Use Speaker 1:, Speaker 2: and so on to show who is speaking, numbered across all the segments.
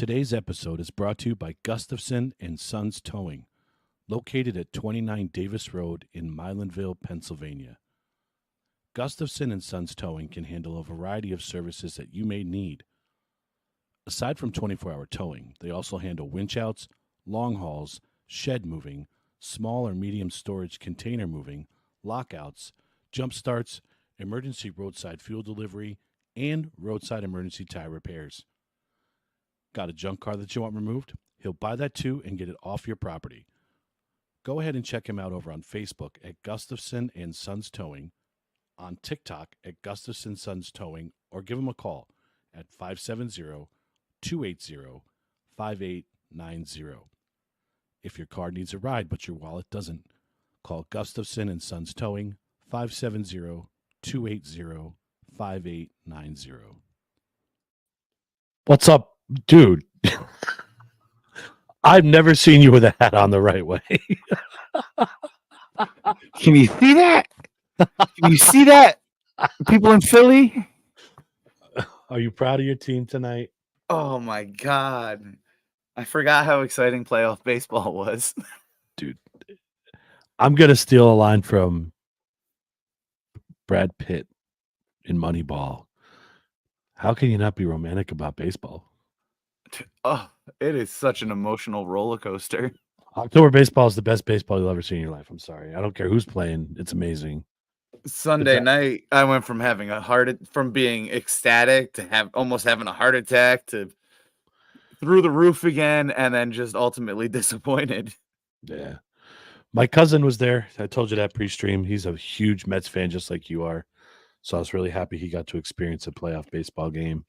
Speaker 1: Today's episode is brought to you by Gustafson and Sons Towing, located at 29 Davis Road in Milanville, Pennsylvania. Gustafson and Sons Towing can handle a variety of services that you may need. Aside from 24-hour towing, they also handle winch outs, long hauls, shed moving, small or medium storage container moving, lockouts, jump starts, emergency roadside fuel delivery, and roadside emergency tire repairs. Got a junk car that you want removed? He'll buy that too and get it off your property. Go ahead and check him out over on Facebook at Gustafson and Sons Towing, on TikTok at Gustafson Sons Towing, or give him a call at 570-280-5890. If your car needs a ride but your wallet doesn't, call Gustafson and Sons Towing, 570-280-5890. What's up, dude? I've never seen you with a hat on the right way.
Speaker 2: Can you see that? Can you see that? People in Philly?
Speaker 1: Are you proud of your team tonight?
Speaker 2: Oh my God. I forgot how exciting playoff baseball was.
Speaker 1: Dude, I'm going to steal a line from Brad Pitt in Moneyball. How can you not be romantic about baseball?
Speaker 2: Oh, it is such an emotional roller coaster.
Speaker 1: October baseball is the best baseball you'll ever see in your life. I'm sorry. I don't care who's playing. It's amazing.
Speaker 2: Sunday night, I went from having from being ecstatic to almost having a heart attack to through the roof again, and then just ultimately disappointed.
Speaker 1: Yeah. My cousin was there. I told you that pre-stream. He's a huge Mets fan, just like you are. So I was really happy he got to experience a playoff baseball game.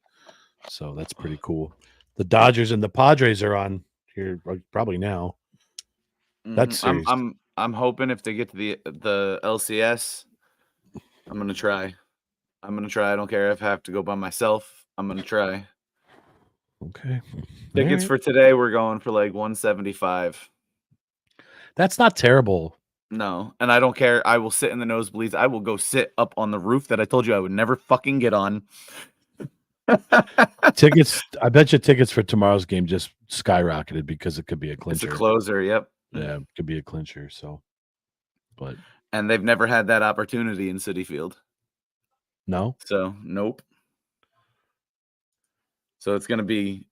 Speaker 1: So that's pretty cool. The Dodgers and the Padres are on here probably now. That's serious.
Speaker 2: I'm hoping if they get to the LCS, I'm gonna try. I don't care if I have to go by myself. I'm gonna try.
Speaker 1: Okay.
Speaker 2: Tickets for today, we're going for like 175.
Speaker 1: That's not terrible.
Speaker 2: No, and I don't care. I will sit in the nosebleeds. I will go sit up on the roof that I told you I would never fucking get on.
Speaker 1: Tickets. I bet you tickets for tomorrow's game just skyrocketed because it could be a clincher.
Speaker 2: It's a closer. Yep.
Speaker 1: Yeah, it could be a clincher. So,
Speaker 2: and they've never had that opportunity in Citi Field.
Speaker 1: No.
Speaker 2: So nope. So it's gonna be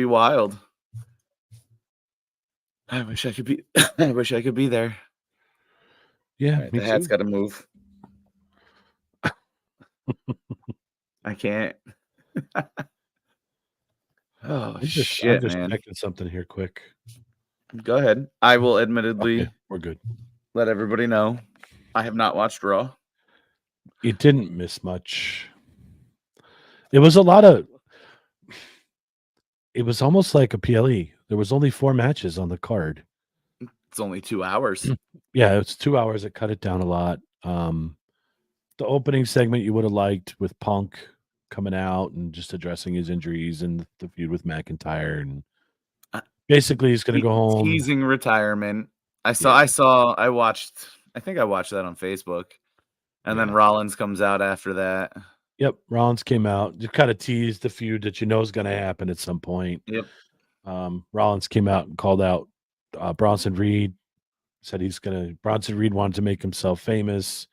Speaker 2: wild. I wish I could be. I wish I could be there.
Speaker 1: Yeah,
Speaker 2: right, the hat's got to move. I can't. Oh shit,
Speaker 1: I'm just
Speaker 2: man!
Speaker 1: checking something here quick.
Speaker 2: Go ahead. I will admittedly.
Speaker 1: Okay, we're good.
Speaker 2: Let everybody know I have not watched Raw.
Speaker 1: You didn't miss much. It was a lot of. It was almost like a PLE. There was only 4 matches on the card.
Speaker 2: It's only 2 hours.
Speaker 1: Yeah, it's 2 hours. It cut it down a lot. The opening segment you would have liked with Punk coming out and just addressing his injuries and the feud with McIntyre, and basically he's going to go home.
Speaker 2: Teasing retirement. I watched. I think I watched that on Facebook, and then Rollins comes out after that.
Speaker 1: Yep, Rollins came out. Just kind of teased the feud that you know is going to happen at some point.
Speaker 2: Yep.
Speaker 1: Rollins came out and called out Bronson Reed. Said Bronson Reed wanted to make himself famous.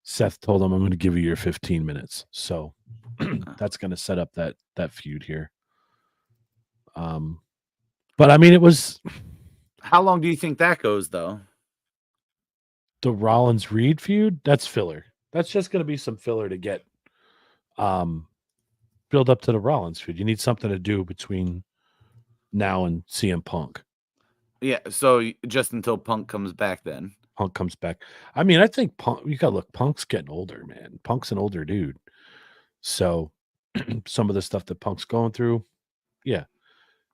Speaker 1: Seth told him, "I'm going to give you your 15 minutes." So that's going to set up that feud here. But I mean, it was.
Speaker 2: How long do you think that goes, though?
Speaker 1: The Rollins Reed feud? That's filler. That's just going to be some filler to get build up to the Rollins feud. You need something to do between now and CM Punk.
Speaker 2: Yeah, so just until Punk comes back then.
Speaker 1: Punk comes back. I mean, I think Punk, you got to look, Punk's getting older, man. Punk's an older dude. So some of the stuff that Punk's going through, yeah,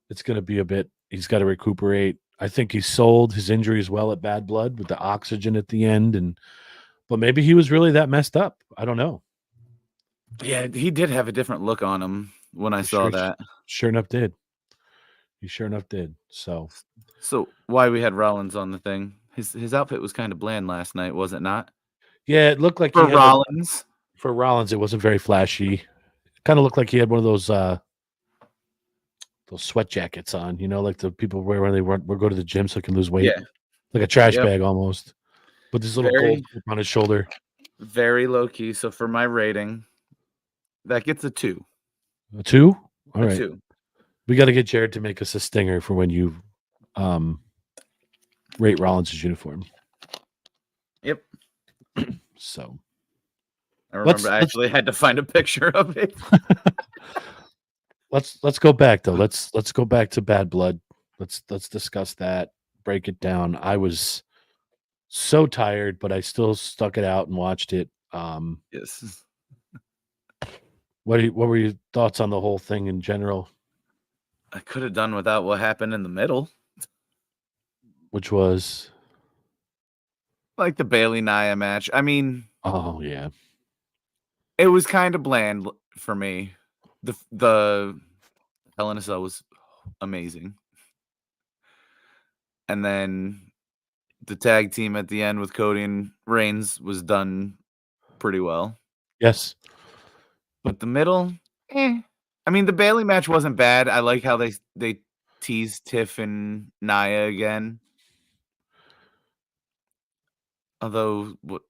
Speaker 1: it's going to be a bit, he's got to recuperate. I think he sold his injury as well at Bad Blood with the oxygen at the end. But maybe he was really that messed up. I don't know.
Speaker 2: Yeah, he did have a different look on him when I saw that.
Speaker 1: Sure enough did. He sure enough did. So
Speaker 2: why we had Rollins on the thing? His outfit was kind of bland last night, was it not?
Speaker 1: Yeah, it looked like
Speaker 2: for Rollins.
Speaker 1: For Rollins, it wasn't very flashy. It kind of looked like he had one of those those sweat jackets on, like the people wear when they go to the gym so they can lose weight.
Speaker 2: Yeah.
Speaker 1: Like a trash
Speaker 2: Yep.
Speaker 1: bag almost. With this little
Speaker 2: Very,
Speaker 1: gold clip on his shoulder.
Speaker 2: very low key. So for my rating, that gets a 2.
Speaker 1: A 2? All
Speaker 2: A
Speaker 1: right.
Speaker 2: 2.
Speaker 1: We got to get Jared to make us a stinger for when you rate Rollins' uniform.
Speaker 2: Yep.
Speaker 1: So
Speaker 2: I remember I actually had to find a picture of it.
Speaker 1: let's go back though. Let's go back to Bad Blood. Let's discuss that. Break it down. I was so tired, but I still stuck it out and watched it.
Speaker 2: Yes.
Speaker 1: What were your thoughts on the whole thing in general?
Speaker 2: I could have done without what happened in the middle.
Speaker 1: Which was
Speaker 2: Like the Bailey Nia match. I mean,
Speaker 1: oh yeah.
Speaker 2: it was kind of bland for me. The Hell in a Cell was amazing. And then the tag team at the end with Cody and Reigns was done pretty well.
Speaker 1: Yes.
Speaker 2: But the middle, I mean, the Bailey match wasn't bad. I like how they teased Tiff and Nia again. Although what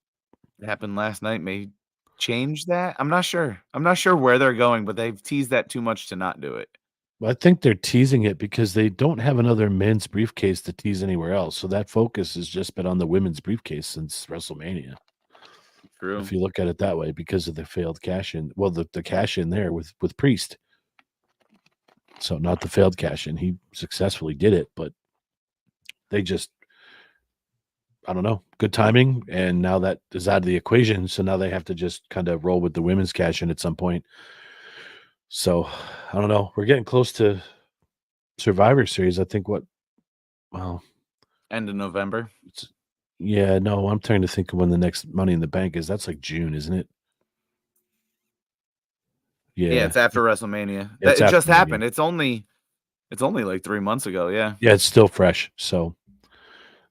Speaker 2: happened last night may change that. I'm not sure. I'm not sure where they're going, but they've teased that too much to not do it.
Speaker 1: I think they're teasing it because they don't have another men's briefcase to tease anywhere else. So that focus has just been on the women's briefcase since WrestleMania.
Speaker 2: True.
Speaker 1: If you look at it that way, because of the failed cash in. Well, the cash in there with Priest. So not the failed cash in. He successfully did it, but they just, I don't know, good timing. And now that is out of the equation. So now they have to just kind of roll with the women's cash in at some point. So I don't know. We're getting close to Survivor Series. I think
Speaker 2: End of November.
Speaker 1: Yeah, no, I'm trying to think of when the next Money in the Bank is. That's like June, isn't it?
Speaker 2: Yeah, it's after WrestleMania.
Speaker 1: It's
Speaker 2: It just
Speaker 1: after
Speaker 2: happened. It's only like 3 months ago. Yeah.
Speaker 1: Yeah, it's still fresh. So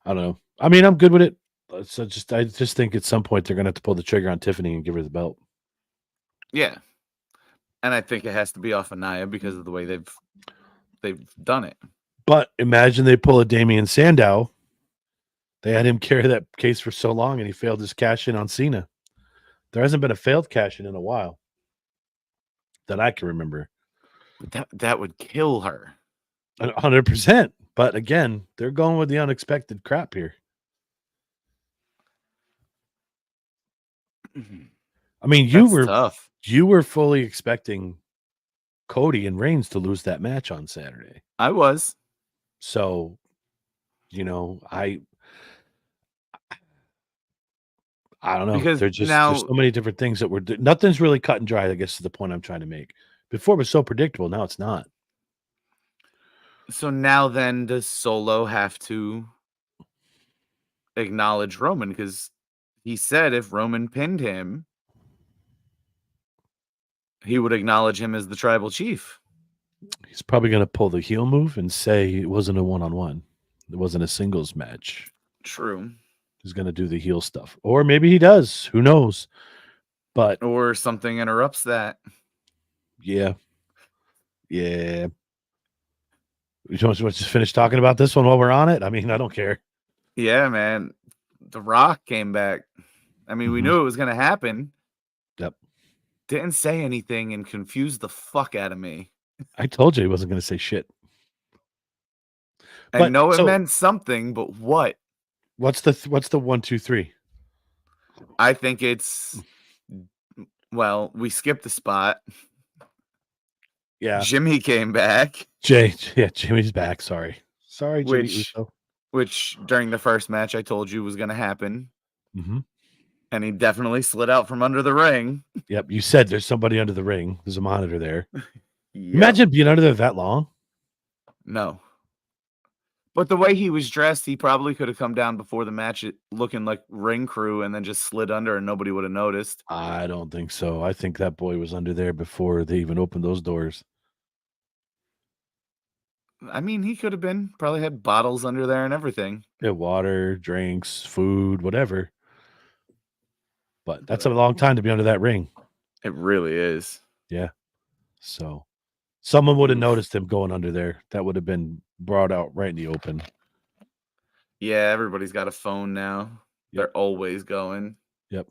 Speaker 1: I don't know. I mean, I'm good with it. So I just think at some point they're gonna have to pull the trigger on Tiffany and give her the belt.
Speaker 2: Yeah. And I think it has to be off of Nia because of the way they've done it.
Speaker 1: But imagine they pull a Damian Sandow. They had him carry that case for so long and he failed his cash in on Cena. There hasn't been a failed cash in a while that I can remember.
Speaker 2: But that would kill her.
Speaker 1: 100%. But again, they're going with the unexpected crap here. I mean,
Speaker 2: Tough.
Speaker 1: You were fully expecting Cody and Reigns to lose that match on Saturday.
Speaker 2: I was.
Speaker 1: So, I don't know.
Speaker 2: Because
Speaker 1: There's
Speaker 2: now
Speaker 1: so many different things that nothing's really cut and dry, I guess is the point I'm trying to make. Before it was so predictable, now it's not.
Speaker 2: So now then does Solo have to acknowledge Roman? Because he said if Roman pinned him, he would acknowledge him as the tribal chief.
Speaker 1: He's probably going to pull the heel move and say it wasn't a one-on-one. It wasn't a singles match.
Speaker 2: True.
Speaker 1: He's going to do the heel stuff. Or maybe he does. Who knows?
Speaker 2: Or something interrupts that.
Speaker 1: Yeah. Yeah. You want to just finish talking about this one while we're on it? I mean, I don't care.
Speaker 2: Yeah, man. The Rock came back. I mean, we knew it was going to happen.
Speaker 1: Yep.
Speaker 2: Didn't say anything and confused the fuck out of me.
Speaker 1: I told you he wasn't going to say shit.
Speaker 2: I know it meant something, but what?
Speaker 1: What's the 1, 2, 3?
Speaker 2: I think it's we skipped the spot.
Speaker 1: Yeah.
Speaker 2: Jimmy came back.
Speaker 1: Jimmy's back. Sorry, Jimmy.
Speaker 2: Which during the first match I told you was going to happen.
Speaker 1: Mm-hmm.
Speaker 2: And he definitely slid out from under the ring.
Speaker 1: Yep, you said there's somebody under the ring. There's a monitor there.
Speaker 2: Yep.
Speaker 1: Imagine being under there that long.
Speaker 2: No. But the way he was dressed, he probably could have come down before the match looking like ring crew and then just slid under and nobody would have noticed.
Speaker 1: I don't think so. I think that boy was under there before they even opened those doors.
Speaker 2: I mean, he could have been. Probably had bottles under there and everything.
Speaker 1: Yeah, water, drinks, food, whatever. But that's a long time to be under that ring.
Speaker 2: It really is.
Speaker 1: Yeah. So Someone would have noticed him going under there. That would have been brought out right in the open.
Speaker 2: Yeah, everybody's got a phone now.
Speaker 1: Yep.
Speaker 2: They're always going.
Speaker 1: Yep.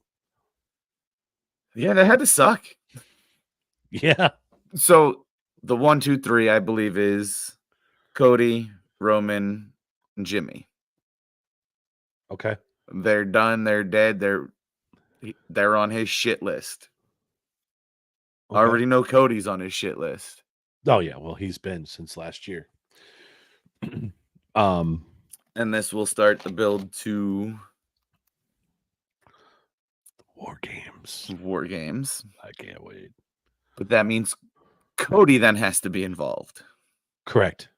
Speaker 2: Yeah, that had to suck.
Speaker 1: Yeah.
Speaker 2: So the 1, 2, 3, I believe, is Cody, Roman, and Jimmy.
Speaker 1: Okay.
Speaker 2: They're done. They're dead. They're on his shit list.
Speaker 1: Okay.
Speaker 2: I already know Cody's on his shit list.
Speaker 1: Oh yeah, well he's been since last year.
Speaker 2: And this will start the build to
Speaker 1: War Games.
Speaker 2: War Games.
Speaker 1: I can't wait.
Speaker 2: But that means Cody then has to be involved.
Speaker 1: Correct.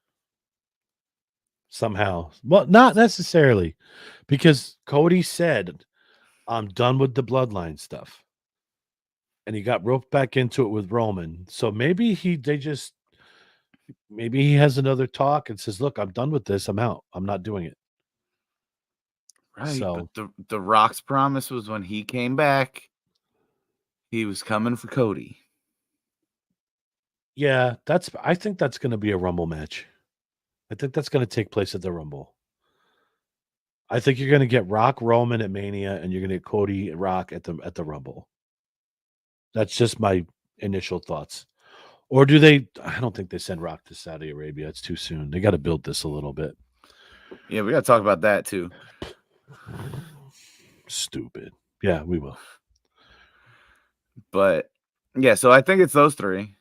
Speaker 1: Somehow. Well, not necessarily. Because Cody said, I'm done with the bloodline stuff. And he got roped back into it with Roman. So maybe he has another talk and says, look, I'm done with this. I'm out. I'm not doing it.
Speaker 2: Right.
Speaker 1: So,
Speaker 2: but the Rock's promise was when he came back, he was coming for Cody.
Speaker 1: yeah, I think that's going to be a Rumble match. I think that's going to take place at the Rumble. I think you're going to get Rock Roman at Mania, and you're going to get Cody Rock at the Rumble. That's just my initial thoughts. Or do they? I don't think they send Rock to Saudi Arabia. It's too soon. They got to build this a little bit.
Speaker 2: Yeah, we got to talk about that too.
Speaker 1: Stupid. Yeah, we will.
Speaker 2: But yeah, so I think it's those three.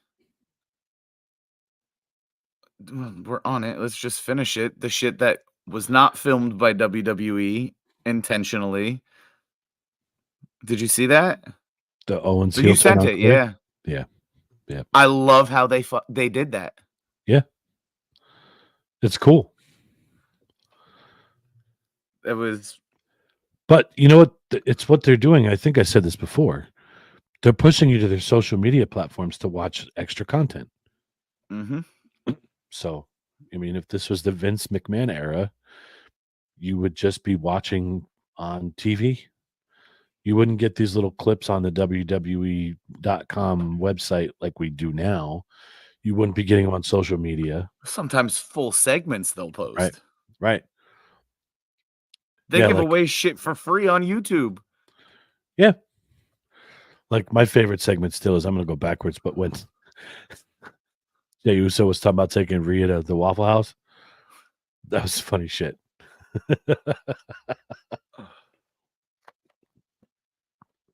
Speaker 2: We're on it. Let's just finish it. The shit that was not filmed by WWE intentionally. Did you see that?
Speaker 1: The Owens.
Speaker 2: So you sent it, yeah.
Speaker 1: Yeah. Yeah.
Speaker 2: I love how they did that.
Speaker 1: Yeah. It's cool.
Speaker 2: It was.
Speaker 1: But you know what? It's what they're doing. I think I said this before. They're pushing you to their social media platforms to watch extra content.
Speaker 2: Mm-hmm.
Speaker 1: So, I mean, if this was the Vince McMahon era, you would just be watching on TV. You wouldn't get these little clips on the WWE.com website like we do now. You wouldn't be getting them on social media.
Speaker 2: Sometimes full segments they'll post.
Speaker 1: Right.
Speaker 2: They give away shit for free on YouTube.
Speaker 1: Yeah. Like my favorite segment still is, I'm going to go backwards, but when Jey Uso was talking about taking Rhea to the Waffle House, that was funny shit.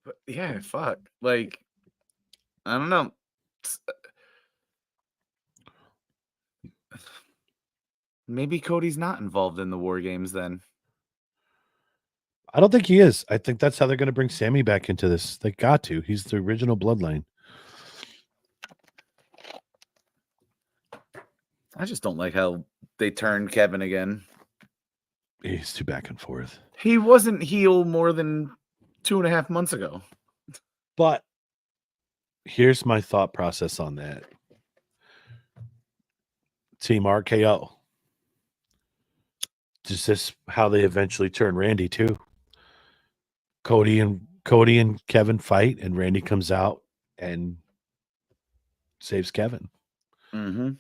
Speaker 2: But yeah, fuck. Like, I don't know. Maybe Cody's not involved in the War Games then.
Speaker 1: I don't think he is. I think that's how they're going to bring Sammy back into this. They got to. He's the original bloodline.
Speaker 2: I just don't like how they turned Kevin again.
Speaker 1: He's too back and forth.
Speaker 2: He wasn't heel more than 2.5 months ago.
Speaker 1: But here's my thought process on that. Team RKO. Is this how they eventually turn Randy too? Cody and Kevin fight, and Randy comes out and saves Kevin.
Speaker 2: Mm-hmm.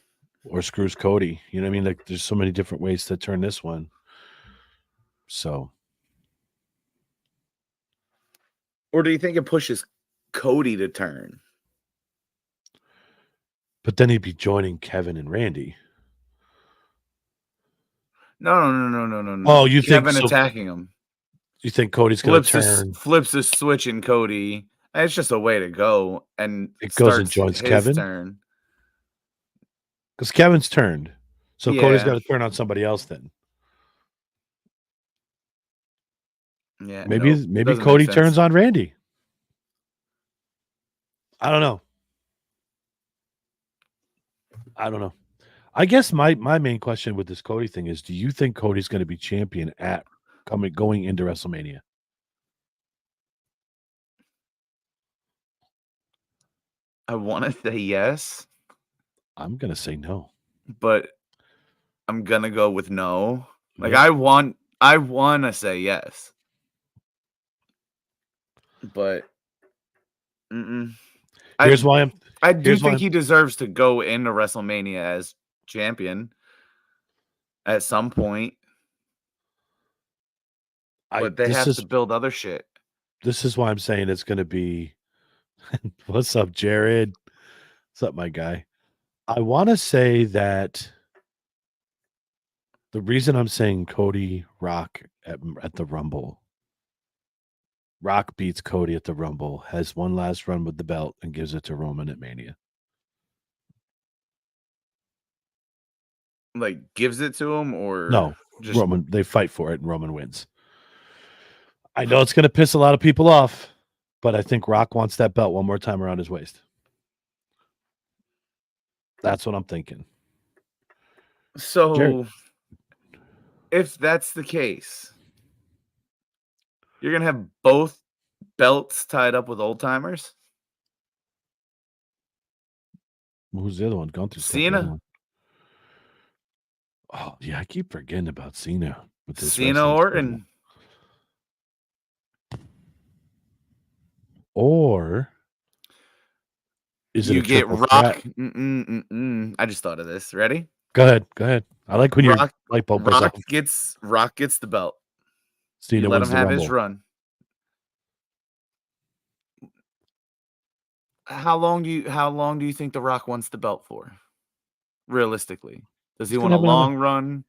Speaker 1: Or screws Cody. You know what I mean? Like, there's so many different ways to turn this one. So.
Speaker 2: Or do you think it pushes Cody to turn?
Speaker 1: But then he'd be joining Kevin and Randy.
Speaker 2: No.
Speaker 1: Oh, you
Speaker 2: Kevin
Speaker 1: think
Speaker 2: attacking him?
Speaker 1: You think Cody's going to turn?
Speaker 2: Flips a switch in Cody. It's just a way to go, and
Speaker 1: it goes and joins
Speaker 2: his
Speaker 1: Kevin.
Speaker 2: Turn.
Speaker 1: Because Kevin's turned, so
Speaker 2: Yeah.
Speaker 1: Cody's got to turn on somebody else. Then
Speaker 2: yeah,
Speaker 1: maybe Cody turns on Randy. I don't know. I guess my main question with this Cody thing is, do you think Cody's going to be champion going into WrestleMania?
Speaker 2: I want to say yes.
Speaker 1: I'm going to say no.
Speaker 2: But I'm going to go with no. Like, I want to say yes. But
Speaker 1: here's why
Speaker 2: I do
Speaker 1: Here's why
Speaker 2: think he deserves to go into WrestleMania as champion at some point, but they have to build other shit.
Speaker 1: This is why I'm saying it's going to be. What's up, Jared? What's up, my guy? I want to say that the reason I'm saying Cody Rock at the Rumble, Rock beats Cody at the Rumble, has one last run with the belt, and gives it to Roman at Mania.
Speaker 2: Like, gives it to him, or
Speaker 1: No,
Speaker 2: just
Speaker 1: Roman. They fight for it, and Roman wins. I know it's going to piss a lot of people off, but I think Rock wants that belt one more time around his waist. That's what I'm thinking.
Speaker 2: So,
Speaker 1: Jared.
Speaker 2: If that's the case, you're gonna have both belts tied up with old timers.
Speaker 1: Who's the other one? Gunther's got the other
Speaker 2: Cena.
Speaker 1: one. Oh yeah, I keep forgetting about Cena with this
Speaker 2: Cena Orton.
Speaker 1: Or is it
Speaker 2: You
Speaker 1: a
Speaker 2: get
Speaker 1: triple
Speaker 2: Rock?
Speaker 1: threat?
Speaker 2: I just thought of this. Ready?
Speaker 1: Go ahead. I like when your light bulb goes off.
Speaker 2: Rock gets the belt.
Speaker 1: Cena
Speaker 2: You let
Speaker 1: wins
Speaker 2: him
Speaker 1: the
Speaker 2: have
Speaker 1: Rumble.
Speaker 2: his run. How long do you think The Rock wants the belt for? Realistically, does he want a long run?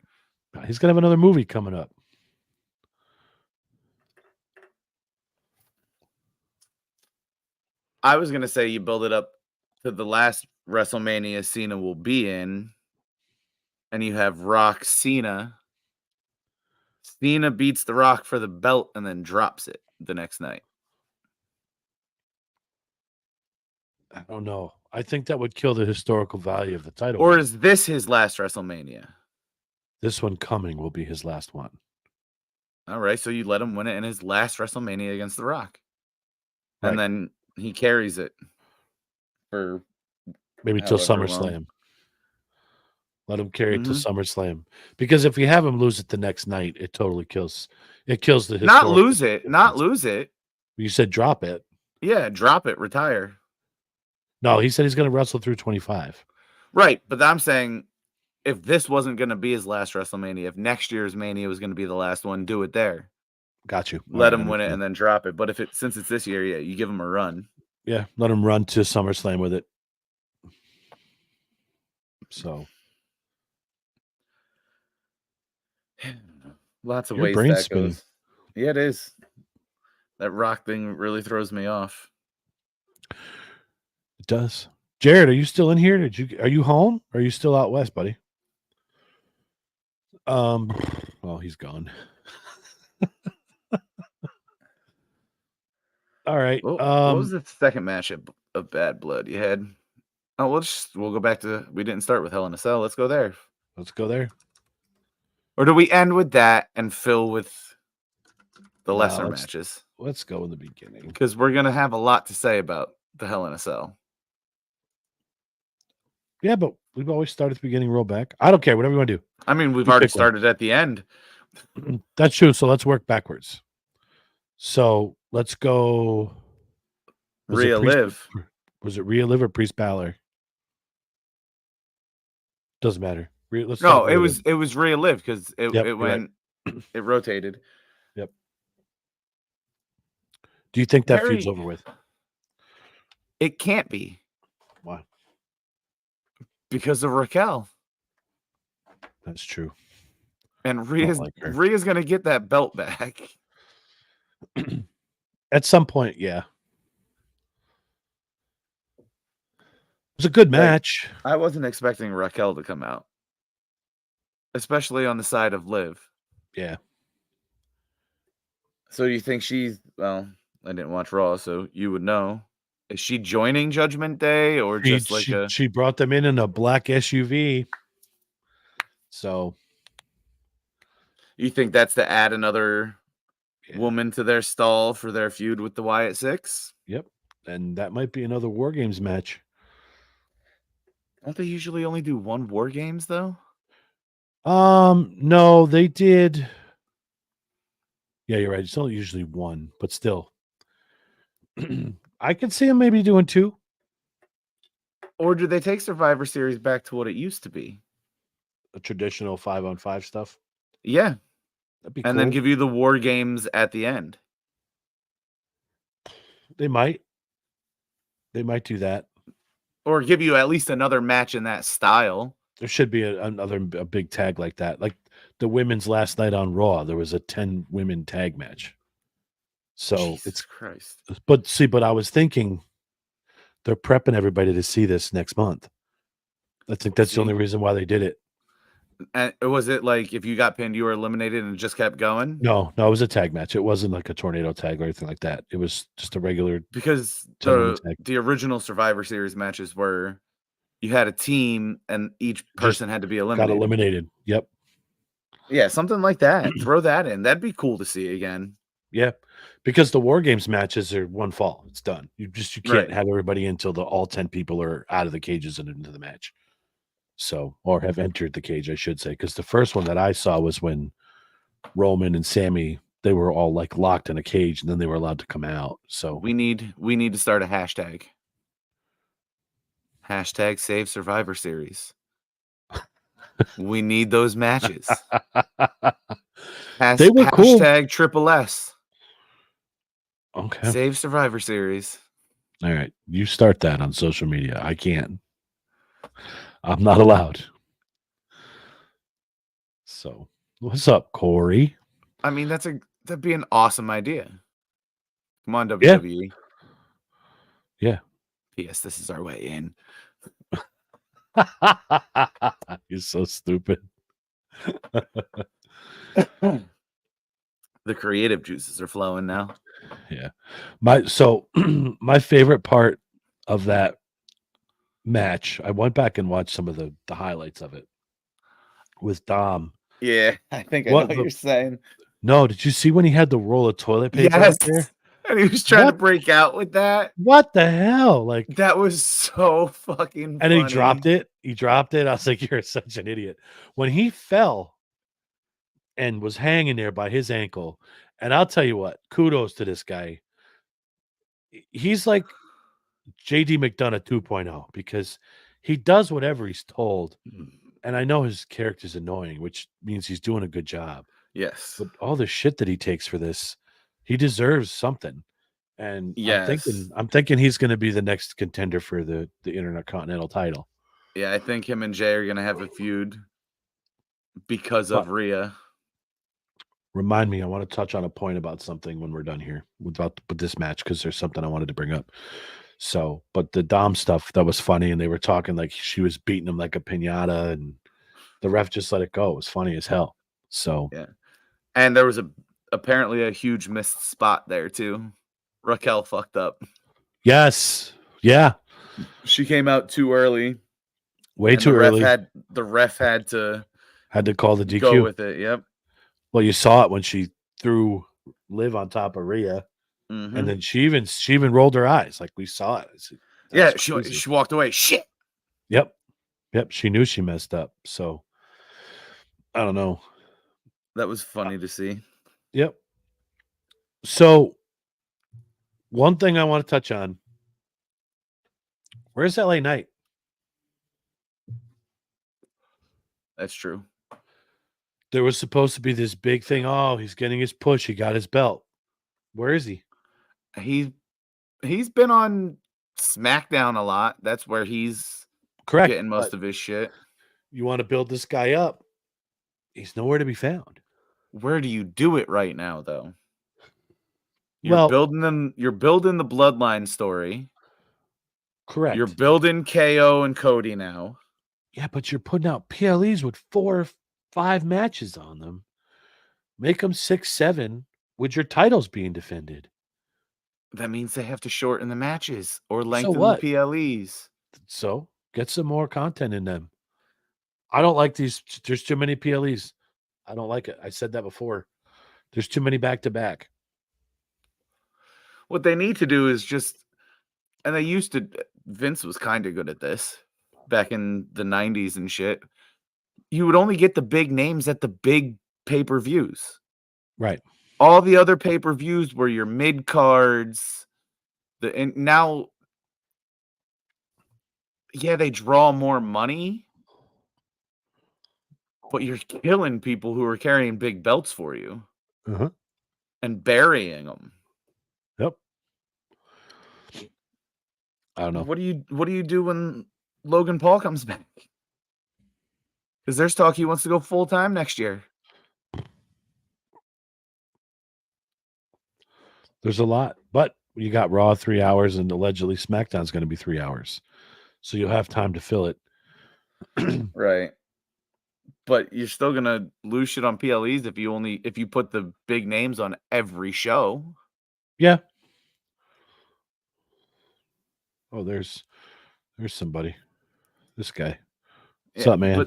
Speaker 1: He's gonna have another movie coming up.
Speaker 2: I was gonna say you build it up to the last WrestleMania Cena will be in, and you have Rock Cena. Cena beats The Rock for the belt and then drops it the next night.
Speaker 1: I don't know. I think that would kill the historical value of the title.
Speaker 2: Or is this his last WrestleMania?
Speaker 1: This one coming will be his last one.
Speaker 2: All right, so you let him win it in his last WrestleMania against The Rock. Right. And then he carries it for
Speaker 1: maybe till SummerSlam. Let him carry it to SummerSlam. Because if you have him lose it the next night, it totally kills the historical.
Speaker 2: Not lose it.
Speaker 1: You said drop it.
Speaker 2: Yeah, drop it, retire.
Speaker 1: No, he said he's going to wrestle through 25.
Speaker 2: Right, but I'm saying if this wasn't going to be his last WrestleMania, if next year's Mania was going to be the last one, do it there.
Speaker 1: Got you.
Speaker 2: Let him win it and then drop it. But since it's this year, yeah, you give him a run.
Speaker 1: Yeah, let him run to SummerSlam with it. So,
Speaker 2: lots of ways that goes. Yeah, it is. That Rock thing really throws me off.
Speaker 1: It does. Jared, are you still in here? Are you home? Or are you still out west, buddy? Well, he's gone. All right.
Speaker 2: What was the second match of Bad Blood you had? Oh, we'll go back to, we didn't start with Hell in a Cell. Let's go there. Or do we end with that and fill with the lesser matches?
Speaker 1: Let's go in the beginning.
Speaker 2: Because we're going to have a lot to say about the Hell in a Cell.
Speaker 1: Yeah, but we've always started at the beginning, roll back. I don't care. Whatever you want to do.
Speaker 2: I mean, we've already started at the end.
Speaker 1: That's true. So let's work backwards. So let's go.
Speaker 2: Rhea Liv.
Speaker 1: Was it Rhea Liv or Priest Balor? Doesn't matter.
Speaker 2: It was Rhea Liv because it went, it rotated.
Speaker 1: Yep. Do you think that feud's over with?
Speaker 2: It can't be.
Speaker 1: Why?
Speaker 2: Because of Raquel.
Speaker 1: That's true.
Speaker 2: And Rhea's going to get that belt back.
Speaker 1: At some point, yeah. It was a good match.
Speaker 2: I wasn't expecting Raquel to come out. Especially on the side of Liv.
Speaker 1: Yeah.
Speaker 2: So you think I didn't watch Raw, so you would know. Is she joining Judgment Day or
Speaker 1: she brought them in a black SUV. So
Speaker 2: you think that's to add another woman to their stall for their feud with the Wyatt Six?
Speaker 1: Yep. And that might be another War Games match.
Speaker 2: Don't they usually only do one War Games though?
Speaker 1: No, they did. Yeah, you're right. It's only usually one, but still. I could see him maybe doing two.
Speaker 2: Or do they take Survivor Series back to what it used to be?
Speaker 1: A traditional 5-on-5 stuff.
Speaker 2: Yeah.
Speaker 1: That'd be
Speaker 2: And
Speaker 1: cool.
Speaker 2: then give you the War Games at the end.
Speaker 1: They might. They might do that.
Speaker 2: Or give you at least another match in that style.
Speaker 1: There should be a big tag like that. Like the women's last night on Raw, there was a 10 women tag match. So
Speaker 2: Jesus Christ.
Speaker 1: But I was thinking they're prepping everybody to see this next month. I think that's the only reason why they did it.
Speaker 2: And was it like if you got pinned, you were eliminated and it just kept going?
Speaker 1: No, it was a tag match. It wasn't like a tornado tag or anything like that. It was just a regular
Speaker 2: Because
Speaker 1: 10-woman tag.
Speaker 2: the original Survivor Series matches were you had a team and each person had to be eliminated.
Speaker 1: Got eliminated. Yep.
Speaker 2: Yeah, something like that. Throw that in. That'd be cool to see again.
Speaker 1: Yeah, because the War Games matches are one fall. It's done. You can't
Speaker 2: Right.
Speaker 1: have everybody until all 10 people are out of the cages and into the match. So, or have entered the cage, I should say, because the first one that I saw was when Roman and Sammy, they were all like locked in a cage and then they were allowed to come out. So
Speaker 2: we need to start a hashtag. Hashtag Save Survivor Series. We need those matches.
Speaker 1: They were cool.
Speaker 2: Hashtag Triple S.
Speaker 1: Okay.
Speaker 2: Save Survivor Series.
Speaker 1: All right. You start that on social media. I can't. I'm not allowed. So, what's up, Corey?
Speaker 2: I mean, that'd be an awesome idea. Come on, WWE.
Speaker 1: Yeah.
Speaker 2: P.S. This is our way in.
Speaker 1: You're so stupid.
Speaker 2: The creative juices are flowing now.
Speaker 1: Yeah. My favorite part of that match, I went back and watched some of the highlights of it with Dom.
Speaker 2: Yeah, I think I know what you're saying.
Speaker 1: No, did you see when he had the roll of toilet paper out there?
Speaker 2: And he was trying to break out with that.
Speaker 1: What the hell? Like
Speaker 2: that was so fucking funny.
Speaker 1: And he dropped it. I was like, you're such an idiot. When he fell and was hanging there by his ankle, and I'll tell you what, kudos to this guy. He's like JD McDonough 2.0 because he does whatever he's told. And I know his character's annoying, which means he's doing a good job.
Speaker 2: Yes.
Speaker 1: But all the shit that he takes for this, he deserves something. And
Speaker 2: yes.
Speaker 1: I'm thinking he's going to be the next contender for the Intercontinental title.
Speaker 2: Yeah, I think him and Jay are going to have a feud because of Rhea.
Speaker 1: Remind me, I want to touch on a point about something when we're done here with this match because there's something I wanted to bring up. So, but the Dom stuff, that was funny, and they were talking like she was beating him like a piñata, and the ref just let it go. It was funny as hell. So
Speaker 2: yeah, and there was apparently a huge missed spot there too. Raquel fucked up.
Speaker 1: Yes, yeah,
Speaker 2: she came out too early.
Speaker 1: Way too early.
Speaker 2: The ref had to
Speaker 1: call the DQ.
Speaker 2: Go with it. Yep.
Speaker 1: Well, you saw it when she threw Liv on top of Rhea, and then she even rolled her eyes. Like we saw it.
Speaker 2: Yeah, she walked away. Shit.
Speaker 1: Yep. She knew she messed up. So I don't know.
Speaker 2: That was funny to see.
Speaker 1: Yep. So one thing I want to touch on. Where's LA Knight?
Speaker 2: That's true.
Speaker 1: There was supposed to be this big thing. Oh, he's getting his push. He got his belt. Where is he?
Speaker 2: He's been on SmackDown a lot. That's where he's getting most of his shit.
Speaker 1: You want to build this guy up. He's nowhere to be found.
Speaker 2: Where do you do it right now, though? You're building the bloodline story.
Speaker 1: Correct.
Speaker 2: You're building KO and Cody now.
Speaker 1: Yeah, but you're putting out PLEs with 4 or 5 matches on them. Make them 6, 7 with your titles being defended.
Speaker 2: That means they have to shorten the matches or lengthen the PLEs.
Speaker 1: So get some more content in them. I don't like these. There's too many PLEs. I don't like it. I said that before. There's too many back-to-back.
Speaker 2: What they need to do is Vince was kind of good at this back in the 90s and shit. You would only get the big names at the big pay-per-views.
Speaker 1: Right.
Speaker 2: All the other pay-per-views were your mid-cards. And now yeah, they draw more money, but you're killing people who are carrying big belts for you
Speaker 1: Uh-huh.
Speaker 2: and burying them.
Speaker 1: Yep. I don't know.
Speaker 2: What do you do when Logan Paul comes back? Because there's talk he wants to go full time next year.
Speaker 1: There's a lot, but you got Raw 3 hours, and allegedly SmackDown's going to be 3 hours, so you'll have time to fill it.
Speaker 2: Right. But you're still gonna lose shit on PLEs if you put the big names on every show.
Speaker 1: Yeah. Oh, there's somebody. This guy. What's
Speaker 2: Yeah,
Speaker 1: up, man?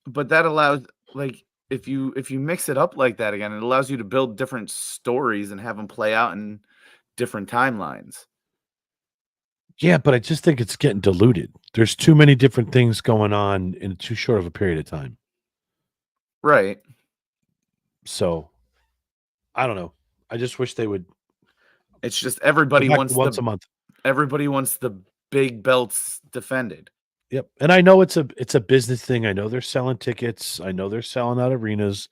Speaker 2: but that allows, like, if you mix it up like that again, it allows you to build different stories and have them play out in different timelines.
Speaker 1: Yeah, but I just think it's getting diluted. There's too many different things going on in too short of a period of time.
Speaker 2: Right.
Speaker 1: So I don't know. I just wish they would
Speaker 2: It's just
Speaker 1: go
Speaker 2: everybody
Speaker 1: back to
Speaker 2: wants
Speaker 1: once a month.
Speaker 2: the big belts defended.
Speaker 1: Yep. And I know it's a business thing. I know they're selling tickets. I know they're selling out arenas.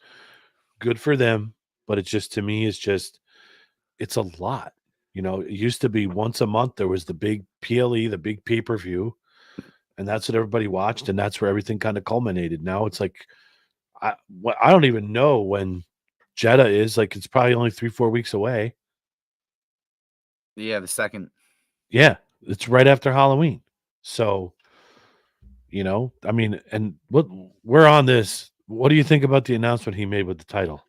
Speaker 1: Good for them. But it's just, to me, it's a lot. You know, it used to be once a month there was the big PLE, the big pay-per-view, and that's what everybody watched, and that's where everything kind of culminated. Now it's like I don't even know when Jeddah is. Like, it's probably only 3-4 weeks away.
Speaker 2: Yeah, the second.
Speaker 1: Yeah, it's right after Halloween. So, you know, I mean, and we're on this. What do you think about the announcement he made with the title?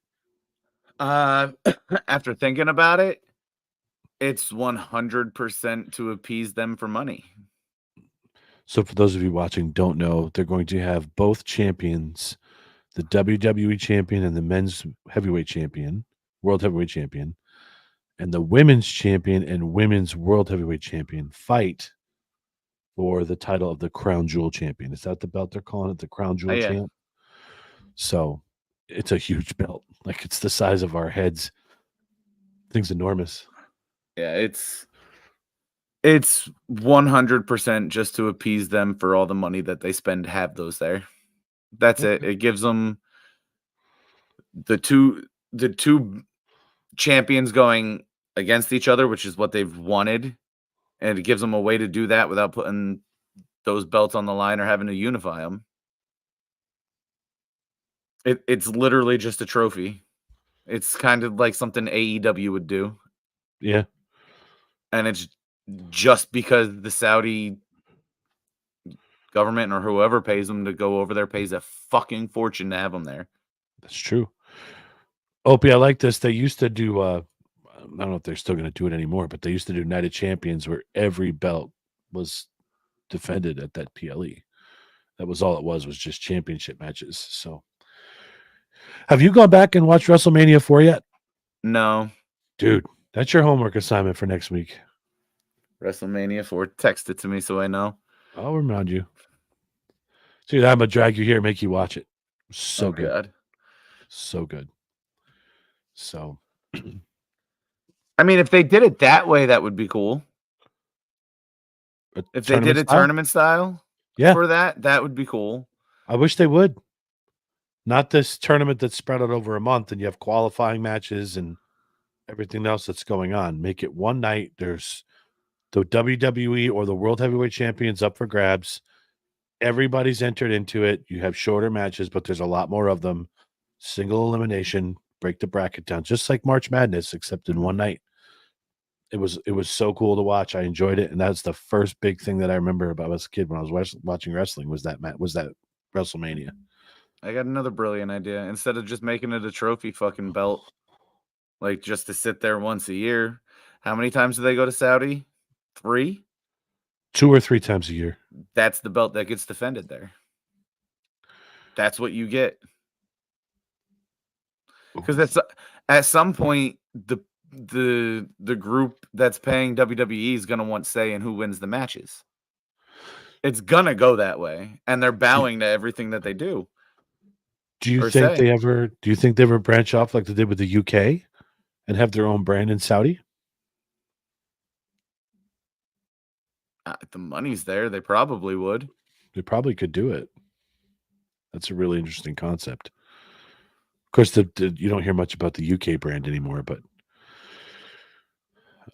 Speaker 2: After thinking about it, it's 100% to appease them for money.
Speaker 1: So for those of you watching don't know, they're going to have both champions, the WWE champion and the men's heavyweight champion, world heavyweight champion, and the women's champion and women's world heavyweight champion fight for the title of the crown jewel champion. Is that the belt they're calling it? The crown jewel
Speaker 2: Yeah.
Speaker 1: champ? So it's a huge belt. Like, it's the size of our heads. Thing's enormous.
Speaker 2: Yeah, it's 100% just to appease them for all the money that they spend to have those there. That's it. It gives them the two champions going against each other, which is what they've wanted, and it gives them a way to do that without putting those belts on the line or having to unify them. It's literally just a trophy. It's kind of like something AEW would do,
Speaker 1: Yeah,
Speaker 2: and it's just because the Saudi government or whoever pays them to go over there pays a fucking fortune to have them there.
Speaker 1: that's true. Opie, I like this. They used to do I don't know if they're still going to do it anymore, but they used to do Night of Champions where every belt was defended at that PLE. That was all it was just championship matches. So, have you gone back and watched WrestleMania 4 yet?
Speaker 2: No.
Speaker 1: Dude, that's your homework assignment for next week.
Speaker 2: WrestleMania 4. Text it to me so I know.
Speaker 1: I'll remind you. Dude, I'm going to drag you here and make you watch it. So good.
Speaker 2: God.
Speaker 1: So good. So,
Speaker 2: I mean, if they did it that way, that would be cool. If they did a tournament style for that would be cool.
Speaker 1: I wish they would. Not this tournament that's spread out over a month and you have qualifying matches and everything else that's going on. Make it one night. There's the WWE or the World Heavyweight Champions up for grabs. Everybody's entered into it. You have shorter matches, but there's a lot more of them. Single elimination, break the bracket down, just like March Madness, except in one night. It was so cool to watch. I enjoyed it, and that's the first big thing that I remember about as a kid when I was watching wrestling was that WrestleMania.
Speaker 2: I got another brilliant idea. Instead of just making it a trophy fucking belt, like just to sit there once a year, how many times do they go to Saudi? 3?
Speaker 1: 2 or 3 times a year.
Speaker 2: That's the belt that gets defended there. That's what you get. Because that's at some point the group that's paying WWE is gonna want say in who wins the matches. It's gonna go that way, and they're bowing to everything that they do.
Speaker 1: Do you think they ever branch off like they did with the UK and have their own brand in Saudi?
Speaker 2: The money's there. They probably would.
Speaker 1: They probably could do it. That's a really interesting concept. Of course, you don't hear much about the UK brand anymore, but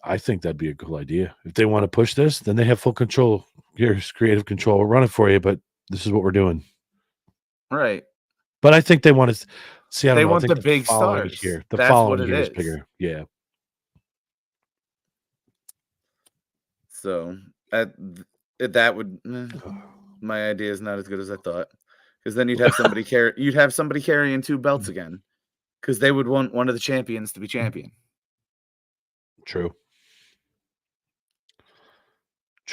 Speaker 1: I think that'd be a cool idea. If they want to push this, then they have full control. Here's creative control. We'll run it for you, but this is what we're doing.
Speaker 2: Right.
Speaker 1: But I think they want to see. I don't
Speaker 2: They
Speaker 1: know.
Speaker 2: want
Speaker 1: I think
Speaker 2: the big
Speaker 1: following
Speaker 2: stars.
Speaker 1: here. The
Speaker 2: That's
Speaker 1: following
Speaker 2: what it
Speaker 1: here is
Speaker 2: is.
Speaker 1: bigger. Yeah.
Speaker 2: So that would my idea is not as good as I thought, because then you'd have somebody carrying 2 belts again, because they would want one of the champions to be champion.
Speaker 1: True.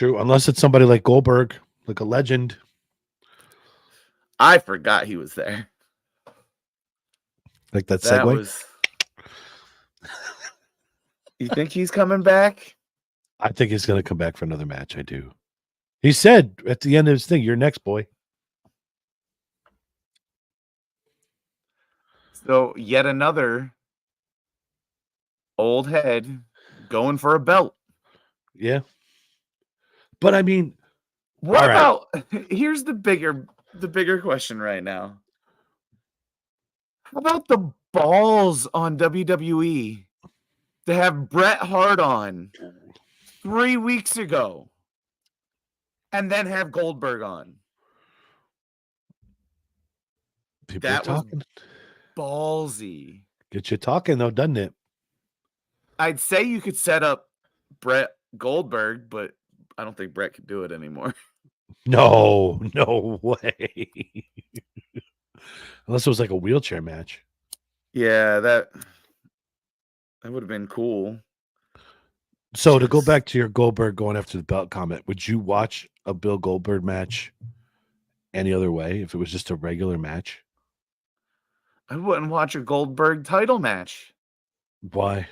Speaker 1: Unless it's somebody like Goldberg, like a legend.
Speaker 2: I forgot he was there.
Speaker 1: Like that segue.
Speaker 2: You think he's coming back?
Speaker 1: I think he's going to come back for another match. I do. He said at the end of his thing, "You're next, boy."
Speaker 2: So yet another old head going for a belt.
Speaker 1: Yeah. But I mean,
Speaker 2: what about here's the bigger question right now. How about the balls on WWE to have Bret Hart on 3 weeks ago and then have Goldberg on?
Speaker 1: People
Speaker 2: that
Speaker 1: are
Speaker 2: was
Speaker 1: talking.
Speaker 2: Ballsy.
Speaker 1: Get you talking though, doesn't it?
Speaker 2: I'd say you could set up Bret Goldberg, but I don't think Bret could do it anymore.
Speaker 1: No way. Unless it was like a wheelchair match.
Speaker 2: Yeah, that would have been cool.
Speaker 1: So to go back to your Goldberg going after the belt comment, would you watch a Bill Goldberg match any other way if it was just a regular match?
Speaker 2: I wouldn't watch a Goldberg title match.
Speaker 1: Why?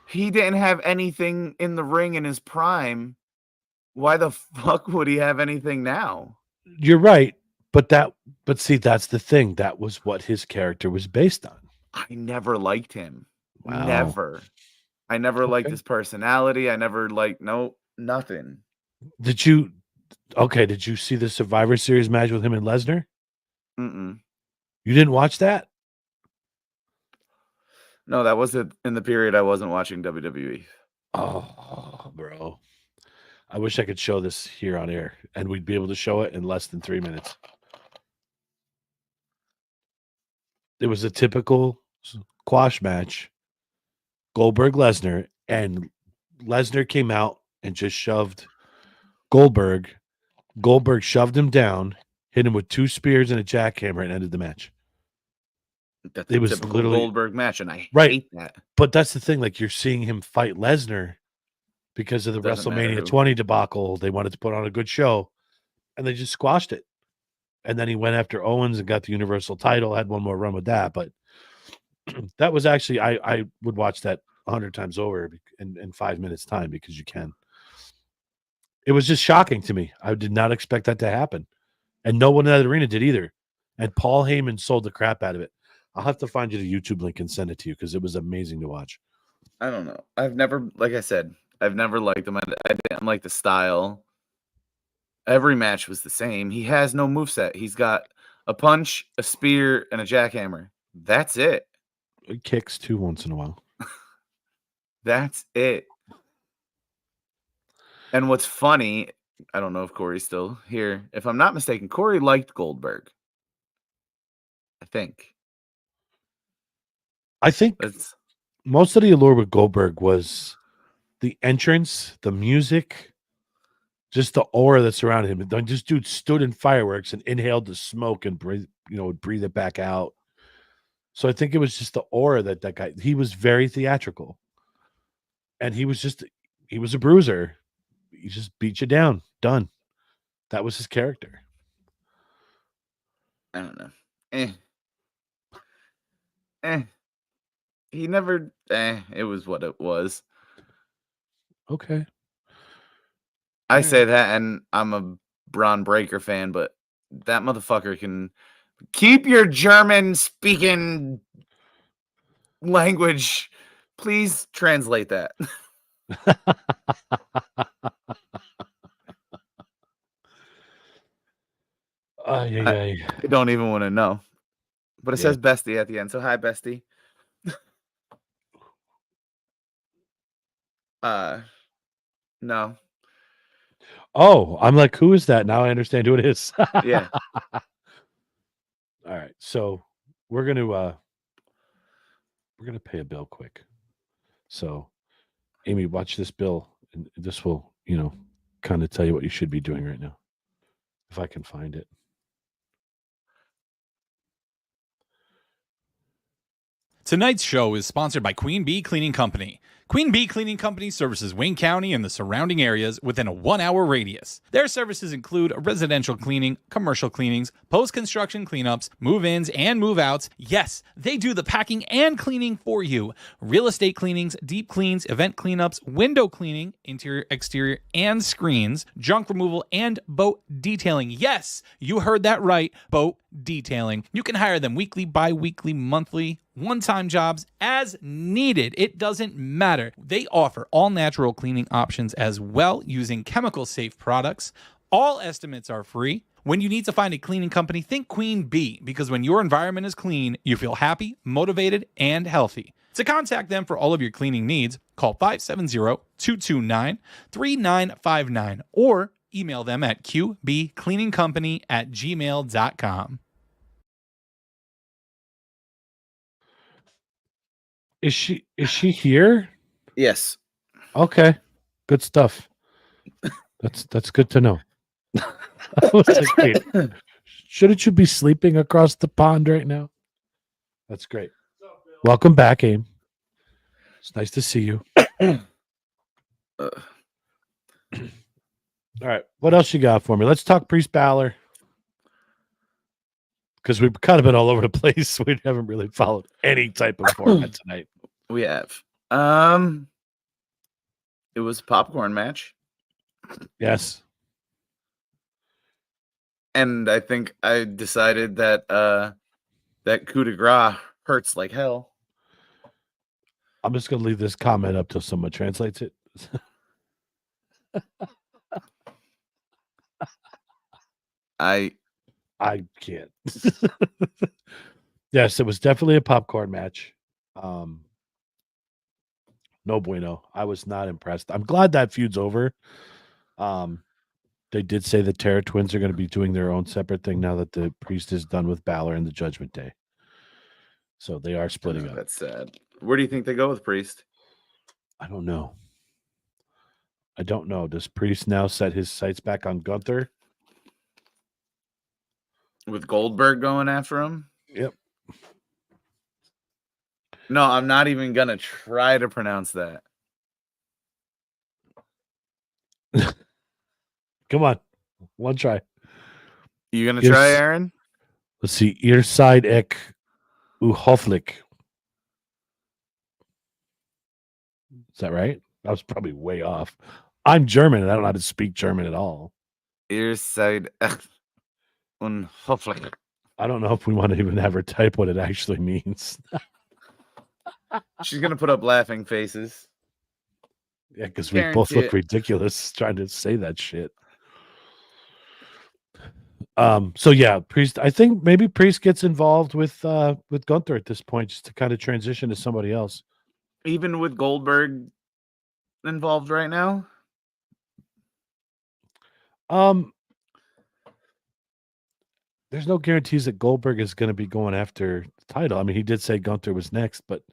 Speaker 2: He didn't have anything in the ring in his prime. Why the fuck would he have anything now?
Speaker 1: You're right, but see, that's the thing. That was what his character was based on.
Speaker 2: I never liked him.
Speaker 1: Wow.
Speaker 2: Never. I never liked his personality. I never liked nothing.
Speaker 1: Did you see the Survivor Series match with him and Lesnar?
Speaker 2: Mm-mm.
Speaker 1: You didn't watch that?
Speaker 2: No, that was in the period I wasn't watching WWE.
Speaker 1: Oh, bro. I wish I could show this here on air, and we'd be able to show it in less than 3 minutes. It was a typical quash match. Goldberg Lesnar, and Lesnar came out and just shoved Goldberg. Goldberg shoved him down, hit him with 2 spears and a jackhammer, and ended the match.
Speaker 2: That's a typical Goldberg match, and I hate that.
Speaker 1: But that's the thing. Like, you're seeing him fight Lesnar because of the WrestleMania 20 debacle. They wanted to put on a good show, and they just squashed it. And then he went after Owens and got the Universal title, had one more run with that. But that was actually, I would watch that 100 times over in 5 minutes time, because you can. It was just shocking to me. I did not expect that to happen. And no one in that arena did either. And Paul Heyman sold the crap out of it. I'll have to find you the YouTube link and send it to you, because it was amazing to watch.
Speaker 2: I don't know. I've never, like I said, I've never liked him. I didn't like the style. Every match was the same. He has no moveset. He's got a punch, a spear, and a jackhammer. That's it.
Speaker 1: It kicks too once in a while.
Speaker 2: That's it. And what's funny, I don't know if Corey's still here. If I'm not mistaken, Corey liked Goldberg. I think
Speaker 1: most of the allure with Goldberg was the entrance, the music, just the aura that surrounded him. This dude stood in fireworks and inhaled the smoke and breathe it back out. So I think it was just the aura that guy, he was very theatrical. And he was a bruiser. He just beat you down. Done. That was his character.
Speaker 2: I don't know. He never, it was what it was.
Speaker 1: Okay.
Speaker 2: I say that, and I'm a Braun Breaker fan, but that motherfucker can keep your German speaking language. Please translate that. I don't even want to know. But it says Bestie at the end. So hi, Bestie. No.
Speaker 1: Oh, I'm like, who is that? Now I understand who it is.
Speaker 2: Yeah.
Speaker 1: All right. So we're gonna pay a bill quick. So Amy, watch this bill, and this will, kind of tell you what you should be doing right now. If I can find it.
Speaker 3: Tonight's show is sponsored by Queen Bee Cleaning Company. Queen Bee Cleaning Company services Wayne County and the surrounding areas within a 1-hour radius. Their services include residential cleaning, commercial cleanings, post-construction cleanups, move-ins and move-outs. Yes, they do the packing and cleaning for you. Real estate cleanings, deep cleans, event cleanups, window cleaning, interior, exterior, and screens, junk removal, and boat detailing. Yes, you heard that right, boat detailing. You can hire them weekly, bi-weekly, monthly, one-time jobs as needed. It doesn't matter. They offer all natural cleaning options as well using chemical-safe products. All estimates are free. When you need to find a cleaning company, think Queen Bee, because when your environment is clean, you feel happy, motivated, and healthy. To contact them for all of your cleaning needs, call 570-229-3959 or email them at qbcleaningcompany@gmail.com.
Speaker 1: Is she here?
Speaker 2: Yes.
Speaker 1: Okay. Good stuff. That's good to know. I was like, wait, shouldn't you be sleeping across the pond right now? That's great. Welcome back, Aim. It's nice to see you. All right. What else you got for me? Let's talk Priest Balor. Because we've kind of been all over the place. We haven't really followed any type of format tonight.
Speaker 2: We have. It was a popcorn match.
Speaker 1: Yes.
Speaker 2: And I think I decided that that coup de grace hurts like hell.
Speaker 1: I'm just gonna leave this comment up till someone translates it.
Speaker 2: I
Speaker 1: can't. Yes, it was definitely a popcorn match. No bueno. I was not impressed. I'm glad that feud's over. They did say the Terror Twins are going to be doing their own separate thing now that the Priest is done with Balor and the Judgment Day. So they are splitting up.
Speaker 2: That's sad. Where do you think they go with Priest?
Speaker 1: I don't know. Does Priest now set his sights back on Gunther?
Speaker 2: With Goldberg going after him?
Speaker 1: Yep.
Speaker 2: No, I'm not even going to try to pronounce that.
Speaker 1: Come on. One try.
Speaker 2: You going to try, Aaron?
Speaker 1: Let's see. Earside Ek Uhoflik. Is that right? I was probably way off. I'm German and I don't know how to speak German at all.
Speaker 2: Earside Ek Unhoflik.
Speaker 1: I don't know if we want to even have her type what it actually means.
Speaker 2: She's going to put up laughing faces.
Speaker 1: Yeah, because we both look ridiculous trying to say that shit. So yeah, Priest. I think maybe Priest gets involved with Gunther at this point, just to kind of transition to somebody else.
Speaker 2: Even with Goldberg involved right now.
Speaker 1: There's no guarantees that Goldberg is going to be going after the title. I mean, he did say Gunther was next, but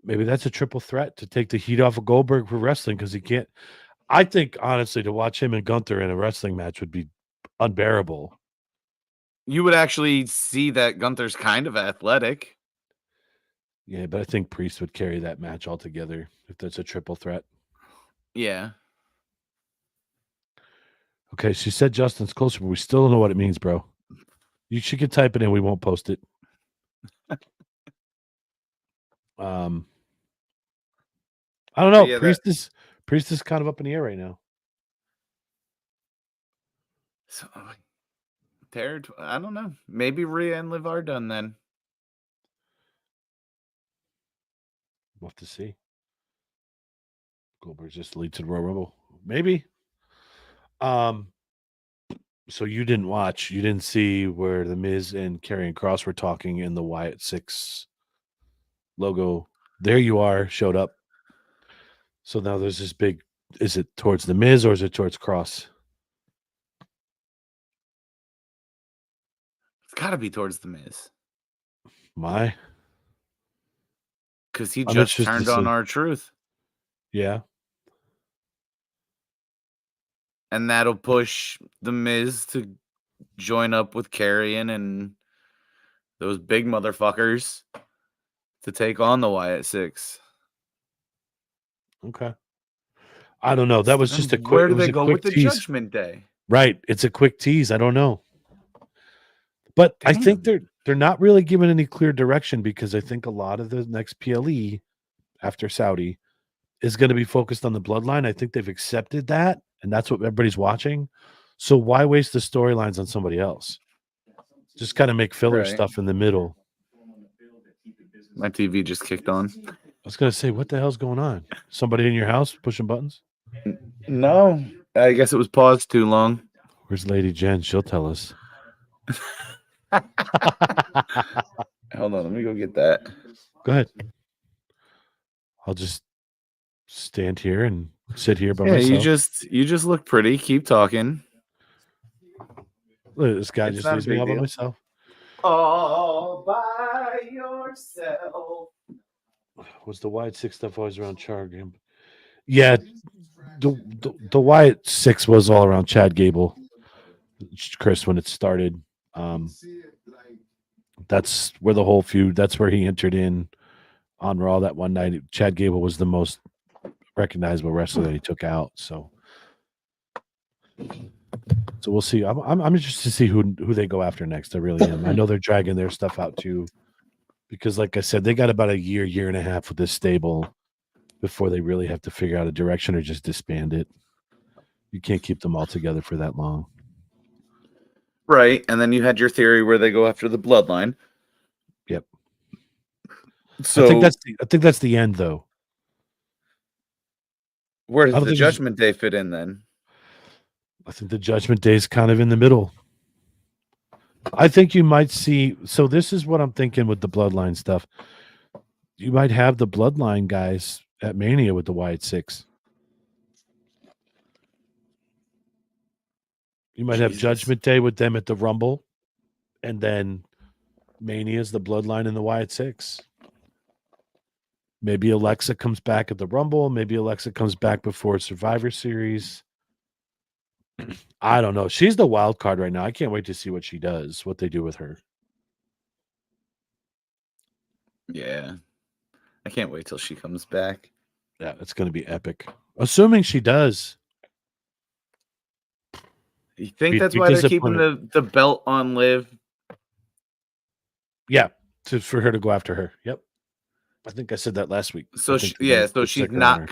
Speaker 1: maybe that's a triple threat to take the heat off of Goldberg for wrestling because he can't. I think honestly, to watch him and Gunther in a wrestling match would be unbearable.
Speaker 2: You would actually see that Gunther's kind of athletic.
Speaker 1: Yeah, but I think Priest would carry that match altogether if that's a triple threat.
Speaker 2: Yeah.
Speaker 1: Okay, she said Justin's closer, but we still don't know what it means, bro. You should get type it in. We won't post it. I don't know. Yeah, Priest is kind of up in the air right now.
Speaker 2: So, I don't know. Maybe Rhea and Liv are done then.
Speaker 1: We'll have to see. Goldberg just leads to the Royal Rumble. Maybe. So you didn't see where the Miz and Karrion Kross were talking in the Wyatt 6 logo. There you are, showed up. So now there's this big, is it towards the Miz or is it towards Kross?
Speaker 2: It's got to be towards the Miz
Speaker 1: My,
Speaker 2: because he
Speaker 1: I'm
Speaker 2: just
Speaker 1: interested to
Speaker 2: turned on
Speaker 1: see.
Speaker 2: R-Truth,
Speaker 1: Yeah.
Speaker 2: and that'll push the Miz to join up with Karrion and those big motherfuckers to take on the Wyatt 6.
Speaker 1: Okay. I don't know. That was just a
Speaker 2: And
Speaker 1: quick.
Speaker 2: where
Speaker 1: It
Speaker 2: do
Speaker 1: was
Speaker 2: they
Speaker 1: a
Speaker 2: go with
Speaker 1: quick
Speaker 2: the
Speaker 1: tease,
Speaker 2: Judgment Day?
Speaker 1: right? It's a quick tease. I don't know, but I think
Speaker 2: Damn.
Speaker 1: they're not really giving any clear direction because I think a lot of the next PLE after Saudi is going to be focused on the bloodline. I think they've accepted that, and that's what everybody's watching. So why waste the storylines on somebody else? Just kind of make filler
Speaker 2: Right.
Speaker 1: stuff in the middle.
Speaker 2: My TV just kicked on.
Speaker 1: I was going to say, what the hell's going on? Somebody in your house pushing buttons?
Speaker 2: No, I guess it was paused too long.
Speaker 1: Where's Lady Jen? She'll tell us.
Speaker 2: Hold on, let me go get that.
Speaker 1: Go ahead. I'll just stand here and sit here by
Speaker 2: Yeah,
Speaker 1: myself.
Speaker 2: you just look pretty. Keep talking.
Speaker 1: Look, this guy
Speaker 2: It's
Speaker 1: just
Speaker 2: not a
Speaker 1: leaves me
Speaker 2: big
Speaker 1: all by
Speaker 2: deal.
Speaker 1: myself.
Speaker 2: All by yourself.
Speaker 1: Was the Wyatt 6 stuff always around Chad? Yeah, the Wyatt 6 was all around Chad Gable, Chris, when it started. That's where the whole feud. That's where he entered in on Raw that one night. Chad Gable was the most recognizable wrestler that he took out. So we'll see. I'm interested to see who they go after next. I really am. I know they're dragging their stuff out too, because like I said, they got about a year and a half with this stable before they really have to figure out a direction or just disband it. You can't keep them all together for that long.
Speaker 2: Right, and then you had your theory where they go after the bloodline.
Speaker 1: Yep.
Speaker 2: So
Speaker 1: I think that's the end, though.
Speaker 2: where does the Judgment Day fit in then?
Speaker 1: I think the Judgment Day is kind of in the middle. I think you might see. So this is what I'm thinking with the bloodline stuff. You might have the bloodline guys at Mania with the Wyatt 6. You might have Judgment Day with them at the Rumble, and then Mania is the bloodline in the Wyatt 6. Maybe Alexa comes back at the Rumble. Maybe Alexa comes back before Survivor Series. I don't know. She's the wild card right now. I can't wait to see what she does, what they do with her.
Speaker 2: Yeah. I can't wait till she comes back.
Speaker 1: Yeah, it's going to be epic. Assuming she does.
Speaker 2: You think that's why they're keeping the belt on Liv?
Speaker 1: Yeah, for her to go after her. Yep. I think I said that last week.
Speaker 2: So she's not.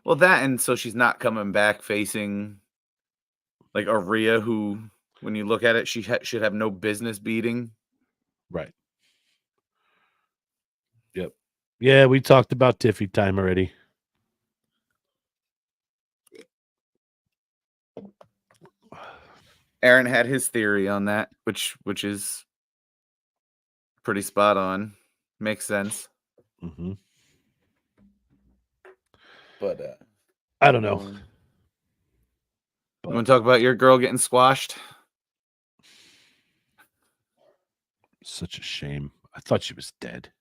Speaker 2: Well, that and so she's not coming back facing like Rhea, who, when you look at it, she should have no business beating.
Speaker 1: Right. Yep. Yeah, we talked about Tiffy time already.
Speaker 2: Aaron had his theory on that, which is pretty spot on. Makes sense.
Speaker 1: Mm-hmm.
Speaker 2: But
Speaker 1: I don't know.
Speaker 2: You want to talk about your girl getting squashed?
Speaker 1: Such a shame. I thought she was dead.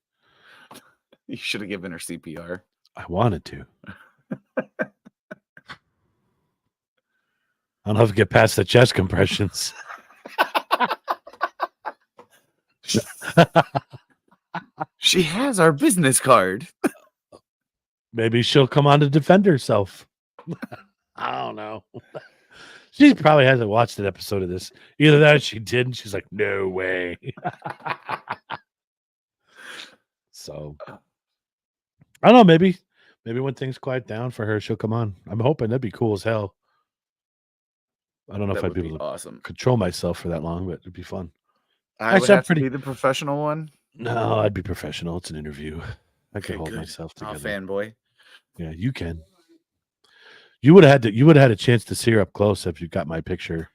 Speaker 2: You should have given her CPR.
Speaker 1: I wanted to. I don't have to get past the chest compressions.
Speaker 2: She has our business card.
Speaker 1: Maybe she'll come on to defend herself. I don't know. She probably hasn't watched an episode of this. Either that or she did, and she's like, no way. So, I don't know. Maybe when things quiet down for her, she'll come on. I'm hoping. That'd be cool as hell. I don't know if I'd be able to control myself for that long, but it'd be fun.
Speaker 2: I would have to be the professional one?
Speaker 1: No, I'd be professional. It's an interview. I can hold myself together.
Speaker 2: Oh, fanboy.
Speaker 1: Yeah, you can. You would have had a chance to see her up close if you got my picture.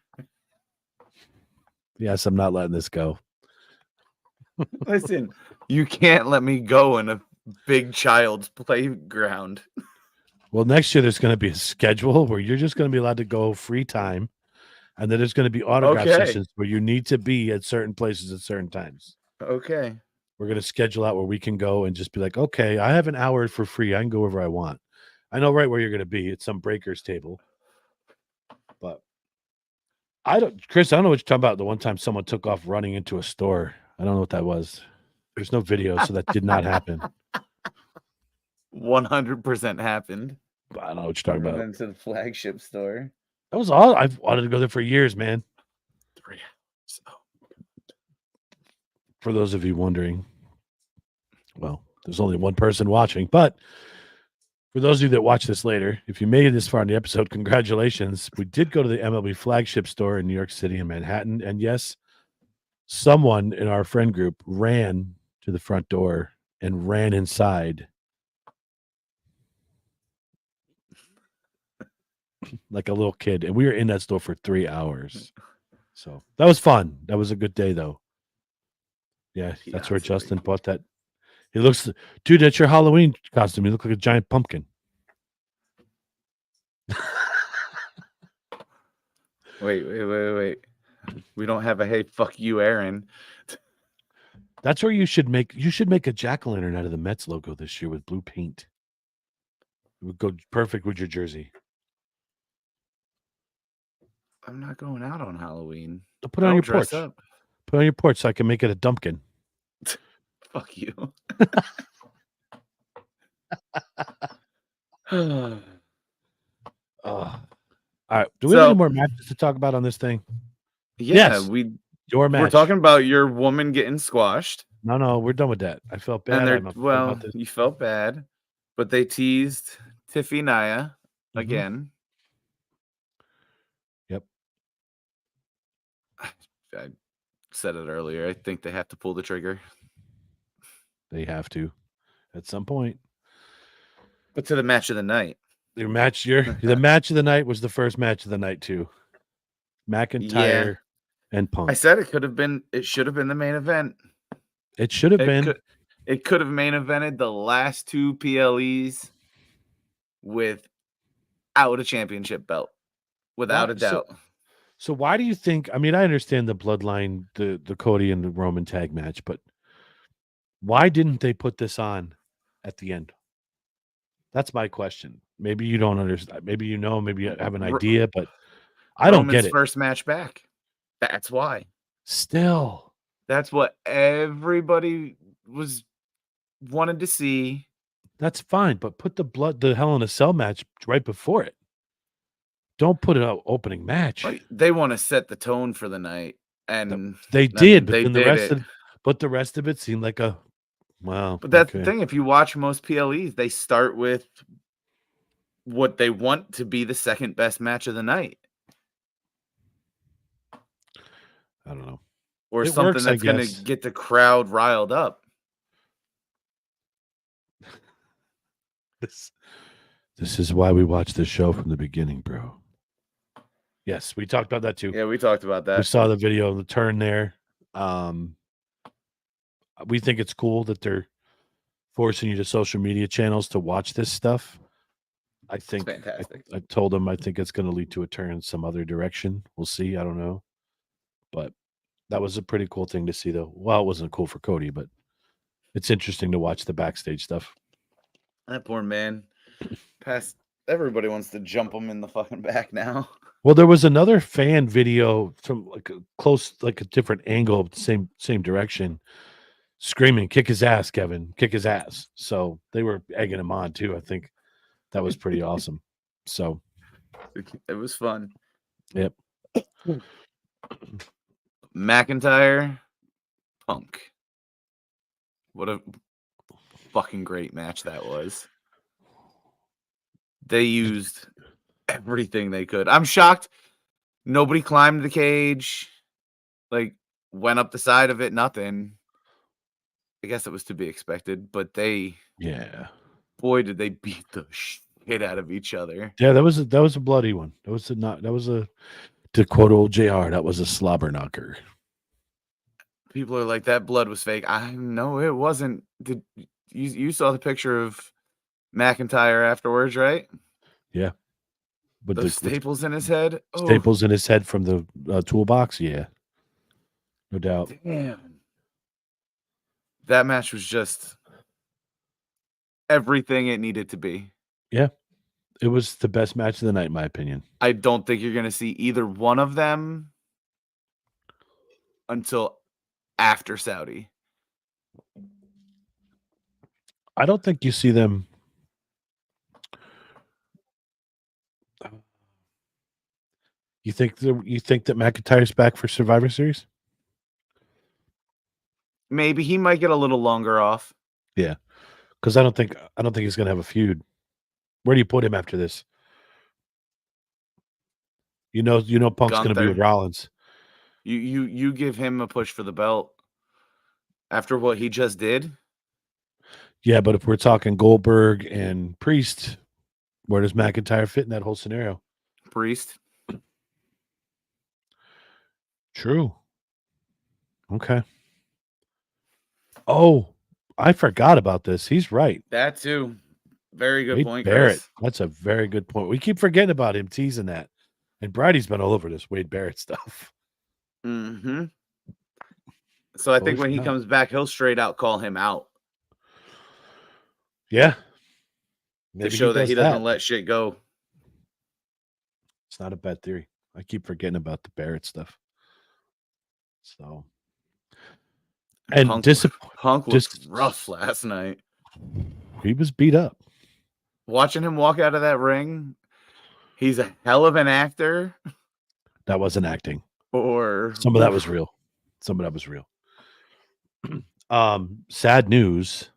Speaker 1: Yes, I'm not letting this go.
Speaker 2: Listen, you can't let me go in a big child's playground.
Speaker 1: Well, next year there's going to be a schedule where you're just going to be allowed to go free time, and then there's going to be autograph
Speaker 2: Okay.
Speaker 1: sessions where you need to be at certain places at certain times.
Speaker 2: Okay.
Speaker 1: We're going to schedule out where we can go and just be like, okay, I have an hour for free. I can go wherever I want. I know right where you're going to be. It's some breakers table. But Chris, I don't know what you're talking about. The one time someone took off running into a store. I don't know what that was. There's no video, so that did not happen.
Speaker 2: 100% happened.
Speaker 1: I don't know what you're talking about.
Speaker 2: Into the flagship store.
Speaker 1: That was all. I've wanted to go there for years, man.
Speaker 2: 3 hours.
Speaker 1: For those of you wondering, well, there's only one person watching, but for those of you that watch this later, if you made it this far in the episode, congratulations. We did go to the MLB flagship store in New York City and Manhattan. And yes, someone in our friend group ran to the front door and ran inside like a little kid. And we were in that store for 3 hours. So that was fun. That was a good day, though. Yeah, that's where Justin bought that. He looks, dude, that's your Halloween costume. You look like a giant pumpkin.
Speaker 2: Wait. We don't have a hey, fuck you, Aaron.
Speaker 1: That's where you should make a jack-o'-lantern out of the Mets logo this year with blue paint. It would go perfect with your jersey.
Speaker 2: I'm not going out on Halloween.
Speaker 1: I'll put it on your porch.
Speaker 2: Up.
Speaker 1: Put it on your porch so I can make it a dumpkin.
Speaker 2: Fuck you.
Speaker 1: All right. Do we have any more matches to talk about on this thing?
Speaker 2: Yeah,
Speaker 1: yes.
Speaker 2: Your match. We're talking about your woman getting squashed.
Speaker 1: No, we're done with that. I felt bad.
Speaker 2: You felt bad, but they teased Tiffy Naya again.
Speaker 1: Yep.
Speaker 2: I said it earlier. I think they have to pull the trigger.
Speaker 1: They have to at some point.
Speaker 2: But to the match of the night.
Speaker 1: The match of the night was the first match of the night too. McIntyre and Punk.
Speaker 2: I said it should have been the main event.
Speaker 1: It should have been.
Speaker 2: It could have main evented the last 2 PLEs without a championship belt. Without a doubt.
Speaker 1: So why do you think, I mean, I understand the bloodline, the Cody and the Roman tag match, but why didn't they put this on at the end? That's my question. Maybe you don't understand. Maybe you know, maybe you have an idea, but I don't get it.
Speaker 2: First match back. That's why.
Speaker 1: Still.
Speaker 2: That's what everybody wanted to see.
Speaker 1: That's fine, but put the Hell in a Cell match right before it. Don't put an opening match.
Speaker 2: They want to set the tone for the night, and
Speaker 1: they did. But the rest of it seemed like a wow.
Speaker 2: But that's the thing. If you watch most PLEs, they start with what they want to be the second best match of the night.
Speaker 1: I don't know.
Speaker 2: Or something that's going to get the crowd riled up.
Speaker 1: This is why we watch this show from the beginning, bro. Yes, we talked about that too.
Speaker 2: Yeah, we talked about that.
Speaker 1: We saw the video of the turn there. We think it's cool that they're forcing you to social media channels to watch this stuff. I think
Speaker 2: it's fantastic.
Speaker 1: I told them I think it's going to lead to a turn in some other direction. We'll see. I don't know. But that was a pretty cool thing to see, though. Well, it wasn't cool for Cody, but it's interesting to watch the backstage stuff.
Speaker 2: That poor man. Everybody wants to jump him in the fucking back now.
Speaker 1: Well, there was another fan video from like a different angle, same direction, screaming, "Kick his ass, Kevin! Kick his ass!" So they were egging him on too. I think that was pretty awesome. So
Speaker 2: it was fun.
Speaker 1: Yep.
Speaker 2: McIntyre, Punk. What a fucking great match that was. They used everything they could. I'm shocked nobody climbed the cage, went up the side of it, nothing. I guess it was to be expected, but boy, did they beat the shit out of each other.
Speaker 1: Yeah, that was a bloody one. To quote old JR, that was a slobber knocker.
Speaker 2: People are like, that blood was fake. I know it wasn't. Did you saw the picture of McIntyre afterwards, right?
Speaker 1: Yeah. But
Speaker 2: Those staples in his head. Oh,
Speaker 1: staples in his head from the toolbox. Yeah. No doubt.
Speaker 2: damn. That match was just everything it needed to be.
Speaker 1: Yeah. It was the best match of the night, in my opinion.
Speaker 2: I don't think you're going to see either one of them until after Saudi.
Speaker 1: I don't think you see them. You think that McIntyre's back for Survivor Series?
Speaker 2: Maybe he might get a little longer off.
Speaker 1: Yeah, because I don't think he's gonna have a feud. Where do you put him after this? You know, Punk's gonna be with
Speaker 2: Gunther.
Speaker 1: Rollins.
Speaker 2: You give him a push for the belt after what he just did.
Speaker 1: Yeah, but if we're talking Goldberg and Priest, where does McIntyre fit in that whole scenario?
Speaker 2: Priest.
Speaker 1: True. Okay. Oh, I forgot about this. He's right.
Speaker 2: That too. Very good
Speaker 1: Wade
Speaker 2: point,
Speaker 1: Barrett.
Speaker 2: Chris.
Speaker 1: That's a very good point. We keep forgetting about him teasing that. And Brady's been all over this Wade Barrett stuff.
Speaker 2: Mm-hmm. So I think when he comes back, he'll straight out call him out.
Speaker 1: Yeah.
Speaker 2: To show that he doesn't let shit go.
Speaker 1: It's not a bad theory. I keep forgetting about the Barrett stuff. So, and
Speaker 2: Punk was rough last night.
Speaker 1: He was beat up.
Speaker 2: Watching him walk out of that ring, he's a hell of an actor.
Speaker 1: That wasn't acting.
Speaker 2: Or
Speaker 1: some of that was real. Some of that was real. Sad news.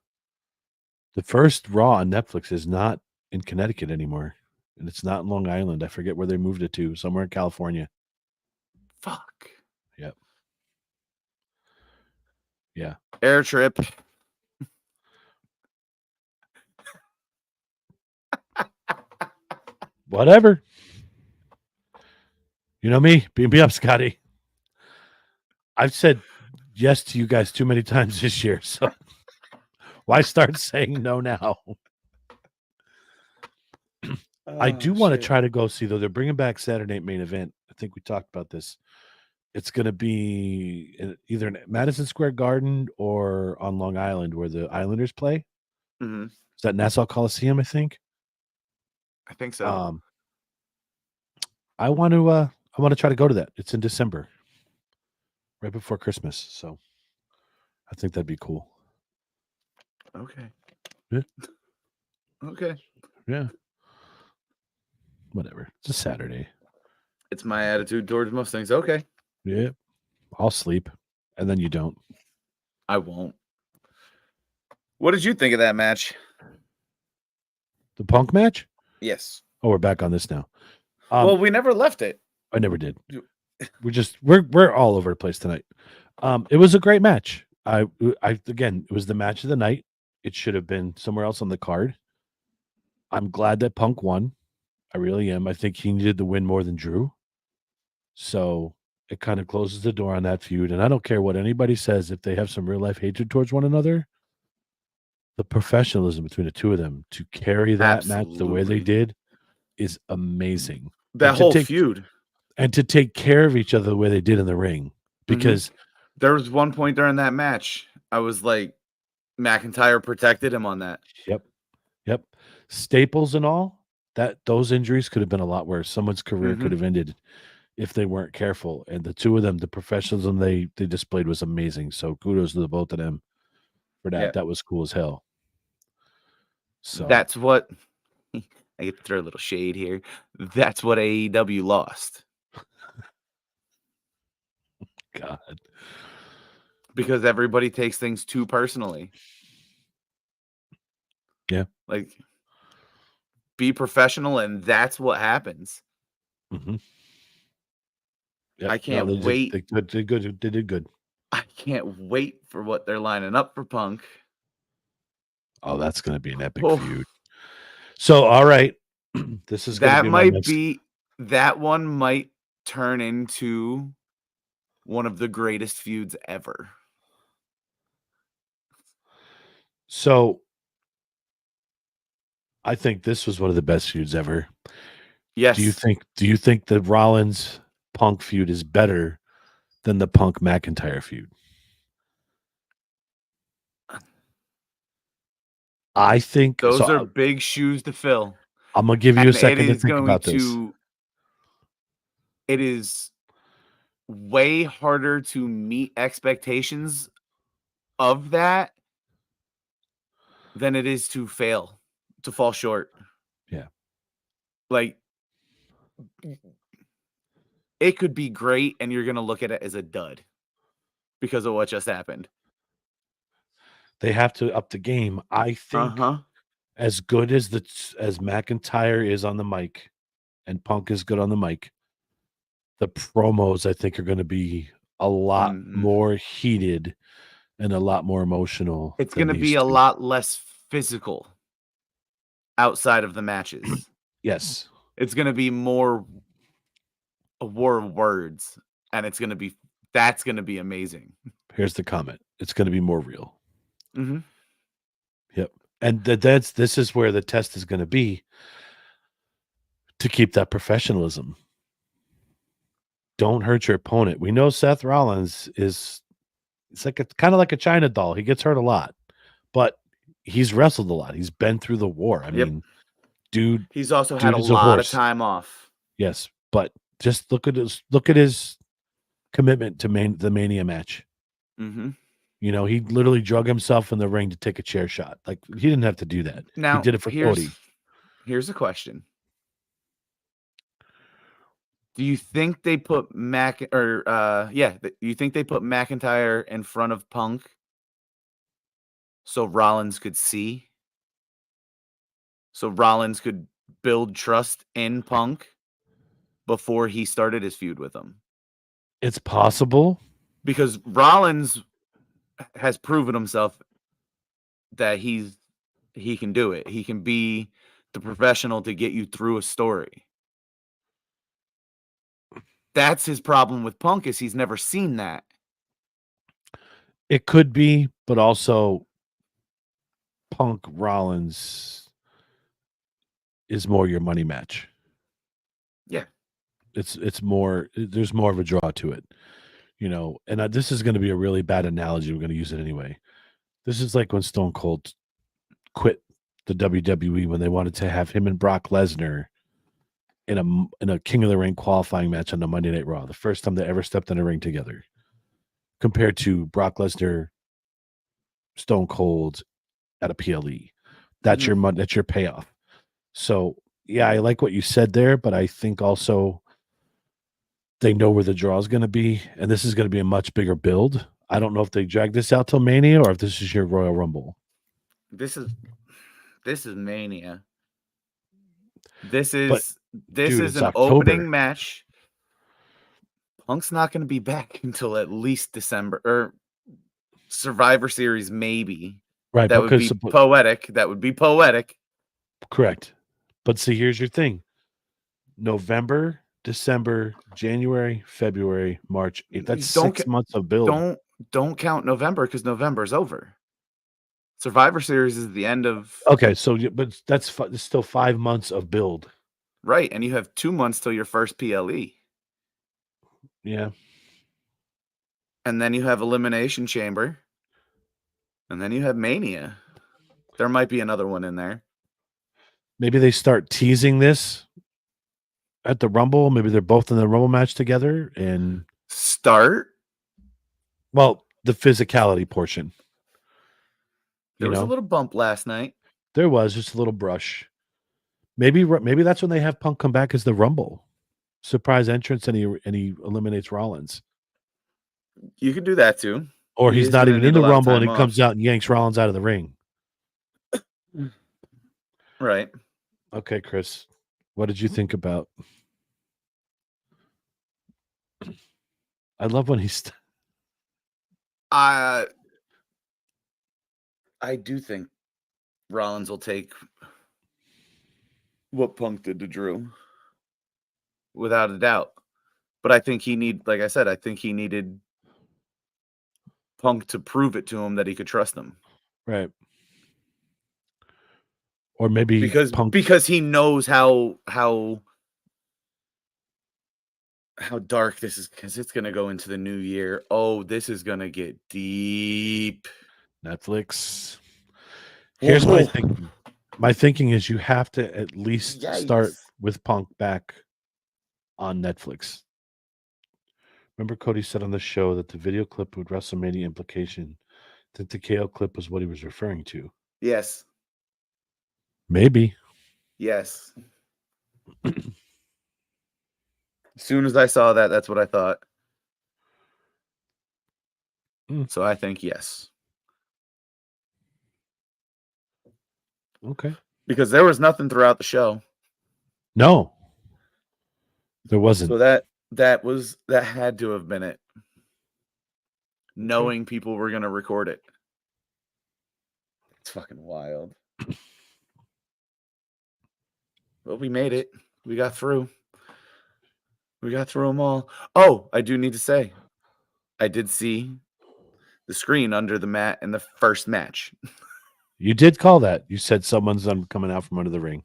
Speaker 1: The first Raw on Netflix is not in Connecticut anymore. And it's not in Long Island. I forget where they moved it to. Somewhere in California.
Speaker 2: Fuck.
Speaker 1: Yep. Yeah.
Speaker 2: Air trip.
Speaker 1: Whatever. You know me. Beam me up, Scotty. I've said yes to you guys too many times this year. So why start saying no now? I do want to try to go see, though. They're bringing back Saturday Night Main Event. I think we talked about this. It's going to be either in Madison Square Garden or on Long Island where the Islanders play.
Speaker 2: Mm-hmm.
Speaker 1: Is that Nassau Coliseum, I think?
Speaker 2: I think so.
Speaker 1: I want to try to go to that. It's in December, right before Christmas. So I think that'd be cool.
Speaker 2: Okay.
Speaker 1: Yeah.
Speaker 2: Okay.
Speaker 1: Yeah. Whatever. It's a Saturday.
Speaker 2: It's my attitude towards most things. Okay.
Speaker 1: Yeah. I'll sleep. And then you don't.
Speaker 2: I won't. What did you think of that match?
Speaker 1: The Punk match?
Speaker 2: Yes.
Speaker 1: Oh, we're back on this now.
Speaker 2: Well, we never left it.
Speaker 1: I never did. We're all over the place tonight. It was a great match. Again, it was the match of the night. It should have been somewhere else on the card. I'm glad that Punk won. I really am. I think he needed the win more than Drew. So it kind of closes the door on that feud. And I don't care what anybody says if they have some real life hatred towards one another. The professionalism between the two of them to carry that match the way they did is amazing.
Speaker 2: That whole feud.
Speaker 1: And to take care of each other the way they did in the ring. Because
Speaker 2: there was one point during that match, I was like, McIntyre protected him on that.
Speaker 1: Yep. Staples and all, those injuries could have been a lot worse. Someone's career could have ended if they weren't careful. And the two of them, the professionalism they displayed was amazing. So kudos to the both of them for that. Yeah. That was cool as hell. So
Speaker 2: that's what I get to throw a little shade here. That's what AEW lost.
Speaker 1: God.
Speaker 2: Because everybody takes things too personally.
Speaker 1: Yeah.
Speaker 2: Like, be professional, and that's what happens.
Speaker 1: Mm-hmm. Yep.
Speaker 2: I can't wait.
Speaker 1: They did good.
Speaker 2: I can't wait for what they're lining up for Punk.
Speaker 1: Oh, that's going to be an epic feud. So, all right. This is
Speaker 2: that one might turn into one of the greatest feuds ever.
Speaker 1: So I think this was one of the best feuds ever.
Speaker 2: Yes.
Speaker 1: Do you think the Rollins Punk feud is better than the Punk McIntyre feud? I think
Speaker 2: Those
Speaker 1: so.
Speaker 2: are big shoes to fill.
Speaker 1: I'm gonna give you a
Speaker 2: And
Speaker 1: second to think about this.
Speaker 2: It is way harder to meet expectations of that than it is to fall short.
Speaker 1: Yeah.
Speaker 2: Like, it could be great, and you're gonna look at it as a dud because of what just happened.
Speaker 1: They have to up the game. I think as good as McIntyre is on the mic and Punk is good on the mic, the promos I think are going to be a lot more heated and a lot more emotional.
Speaker 2: It's going to be a lot less physical outside of the matches.
Speaker 1: Yes.
Speaker 2: It's going to be more a war of words, and that's going to be amazing.
Speaker 1: Here's the comment. It's going to be more real.
Speaker 2: Mm-hmm.
Speaker 1: Yep. And this is where the test is going to be to keep that professionalism. Don't hurt your opponent. We know Seth Rollins it's kind of like a China doll. He gets hurt a lot, but he's wrestled a lot. He's been through the war. I mean, dude,
Speaker 2: he's also had a lot of time off.
Speaker 1: Yes, but just look at his commitment to the Mania match.
Speaker 2: Mm-hmm.
Speaker 1: You know, he literally drug himself in the ring to take a chair shot. Like, he didn't have to do that.
Speaker 2: Now,
Speaker 1: he did it for Cody.
Speaker 2: Here's a question. Do you think they put do you think they put McIntyre in front of Punk so Rollins could see? So Rollins could build trust in Punk before he started his feud with him?
Speaker 1: It's possible.
Speaker 2: Because Rollins has proven himself that he can do it. He can be the professional to get you through a story. That's his problem with Punk, is he's never seen that.
Speaker 1: It could be, but also Punk Rollins is more your money match.
Speaker 2: Yeah.
Speaker 1: It's more, there's more of a draw to it, you know. And this is going to be a really bad analogy. We're going to use it anyway. This is like when Stone Cold quit the WWE when they wanted to have him and Brock Lesnar in a King of the Ring qualifying match on the Monday Night Raw, the first time they ever stepped in a ring together, compared to Brock Lesnar, Stone Cold at a PLE. That's that's your payoff. So yeah, I like what you said there, but I think also they know where the draw is going to be, and this is going to be a much bigger build. I don't know if they drag this out till Mania or if this is your Royal Rumble.
Speaker 2: This is Mania. This is an opening match. Punk's not going to be back until at least December, or Survivor Series, maybe.
Speaker 1: Right.
Speaker 2: That would be poetic. That would be poetic.
Speaker 1: Correct. But see, here's your thing. November, December, January, February, March. That's 6 months of build.
Speaker 2: Don't count November, because November's over. Survivor Series is the end of.
Speaker 1: Okay, so but that's still 5 months of build.
Speaker 2: Right, and you have 2 months till your first PLE.
Speaker 1: Yeah.
Speaker 2: And then you have Elimination Chamber. And then you have Mania. There might be another one in there.
Speaker 1: Maybe they start teasing this at the Rumble. Maybe they're both in the Rumble match together and
Speaker 2: start.
Speaker 1: Well, the physicality portion.
Speaker 2: There was a little bump last night.
Speaker 1: There was just a little brush. Maybe that's when they have Punk come back as the Rumble surprise entrance, and he eliminates Rollins.
Speaker 2: You could do that too.
Speaker 1: Or he's not even in the Rumble, and he comes out and yanks Rollins out of the ring.
Speaker 2: Right.
Speaker 1: Okay, Chris, what did you think about? I love when he's.
Speaker 2: I do think Rollins will take what Punk did to Drew, without a doubt. But I think like I said, I think he needed Punk to prove it to him that he could trust him.
Speaker 1: Right. Or maybe
Speaker 2: because he knows how dark this is, because it's going to go into the new year. Oh, this is going to get deep.
Speaker 1: Netflix. Here's my thinking. My thinking is you have to at least start with Punk back on Netflix. Remember Cody said on the show that the video clip with WrestleMania implication, that the KO clip was what he was referring to.
Speaker 2: Yes.
Speaker 1: Maybe.
Speaker 2: Yes. As soon as I saw that, that's what I thought. So I think yes.
Speaker 1: Okay.
Speaker 2: Because there was nothing throughout the show.
Speaker 1: No. There wasn't.
Speaker 2: So that had to have been it. Knowing people were going to record it. It's fucking wild. Well, we made it. We got through. We got through them all. Oh, I do need to say, I did see the screen under the mat in the first match.
Speaker 1: You did call that. You said someone's coming out from under the ring.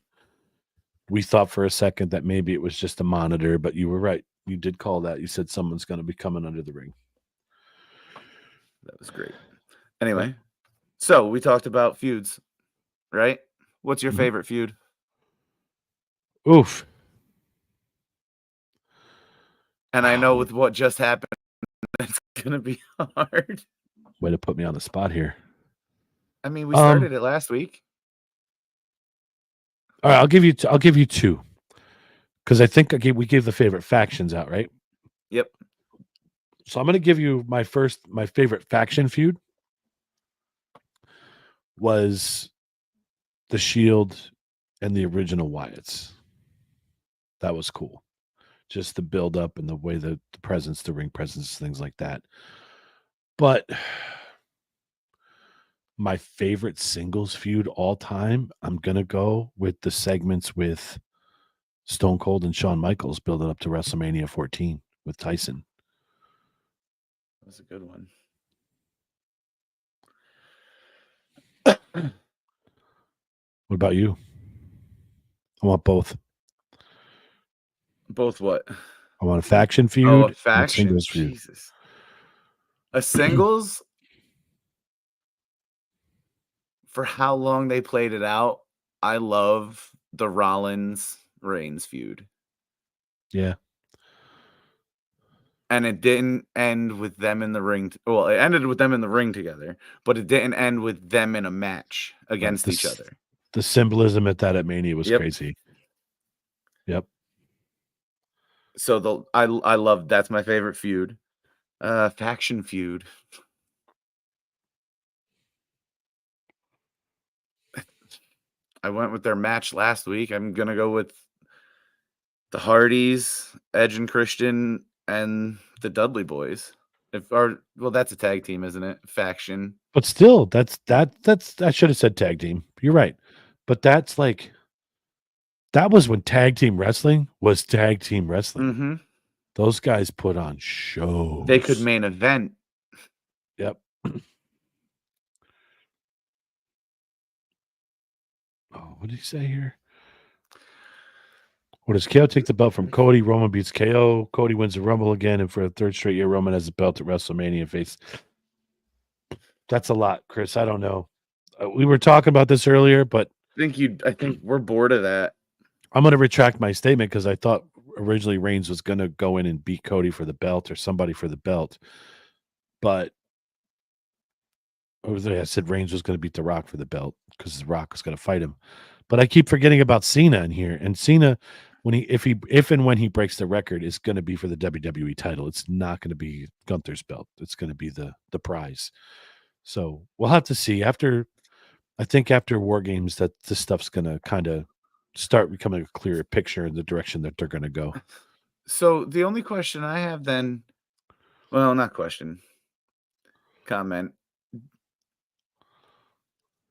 Speaker 1: We thought for a second that maybe it was just a monitor, but you were right. You did call that. You said someone's going to be coming under the ring.
Speaker 2: That was great. Anyway, so we talked about feuds, right? What's your favorite feud?
Speaker 1: Oof.
Speaker 2: And I know with what just happened, it's going to be hard.
Speaker 1: Way to put me on the spot here.
Speaker 2: I mean, we started it last week.
Speaker 1: All right, I'll give you two, because I think we gave the favorite factions out, right?
Speaker 2: Yep.
Speaker 1: So I'm going to give you my favorite faction feud was the Shield and the original Wyatts. That was cool. Just the build up and the way the presence, the ring presence, things like that. But my favorite singles feud all time, I'm going to go with the segments with Stone Cold and Shawn Michaels building up to WrestleMania 14 with Tyson.
Speaker 2: That's a good one.
Speaker 1: What about you? I want both.
Speaker 2: Both what?
Speaker 1: I want a faction feud.
Speaker 2: Oh, a faction.
Speaker 1: Singles feud.
Speaker 2: Jesus. A singles, for how long they played it out, I love the Rollins-Reigns feud.
Speaker 1: Yeah.
Speaker 2: And it didn't end with them in the ring. Well, it ended with them in the ring together, but it didn't end with them in a match against each other.
Speaker 1: The symbolism at Mania was crazy. Yep.
Speaker 2: So I love, that's my favorite feud. Faction feud. I went with their match last week. I'm gonna go with the Hardys, Edge and Christian, and the Dudley Boys. That's a tag team, isn't it? Faction.
Speaker 1: But still, that's I should have said tag team. You're right. But that's like, that was when tag team wrestling was tag team wrestling.
Speaker 2: Mm-hmm.
Speaker 1: Those guys put on shows.
Speaker 2: They could main event.
Speaker 1: Yep. Oh, what did he say here? What does KO take the belt from Cody? Roman beats KO. Cody wins the Rumble again, and for a third straight year, Roman has the belt at WrestleMania face. That's a lot, Chris. I don't know. We were talking about this earlier, but
Speaker 2: I think we're bored of that.
Speaker 1: I'm going to retract my statement because I thought originally Reigns was going to go in and beat Cody for the belt or somebody for the belt, but I said Reigns was going to beat The Rock for the belt because The Rock was going to fight him. But I keep forgetting about Cena in here, and Cena, if and when he breaks the record, is going to be for the WWE title. It's not going to be Gunther's belt. It's going to be the prize. So we'll have to see after War Games that this stuff's going to kind of start becoming a clearer picture in the direction that they're going to go.
Speaker 2: So the only question I have then, well, not question, comment.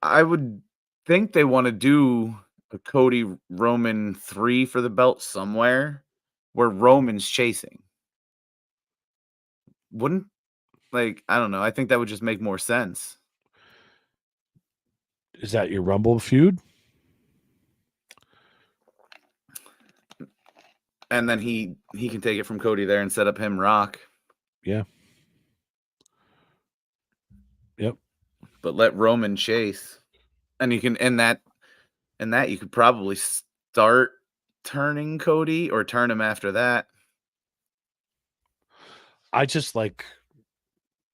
Speaker 2: I would think they want to do a Cody Roman 3 for the belt somewhere where Roman's chasing. Wouldn't, I don't know. I think that would just make more sense.
Speaker 1: Is that your Rumble feud?
Speaker 2: And then he can take it from Cody there and set up him Rock.
Speaker 1: Yeah. Yep.
Speaker 2: But let Roman chase. And you can end that you could probably start turning Cody or turn him after that.
Speaker 1: I just like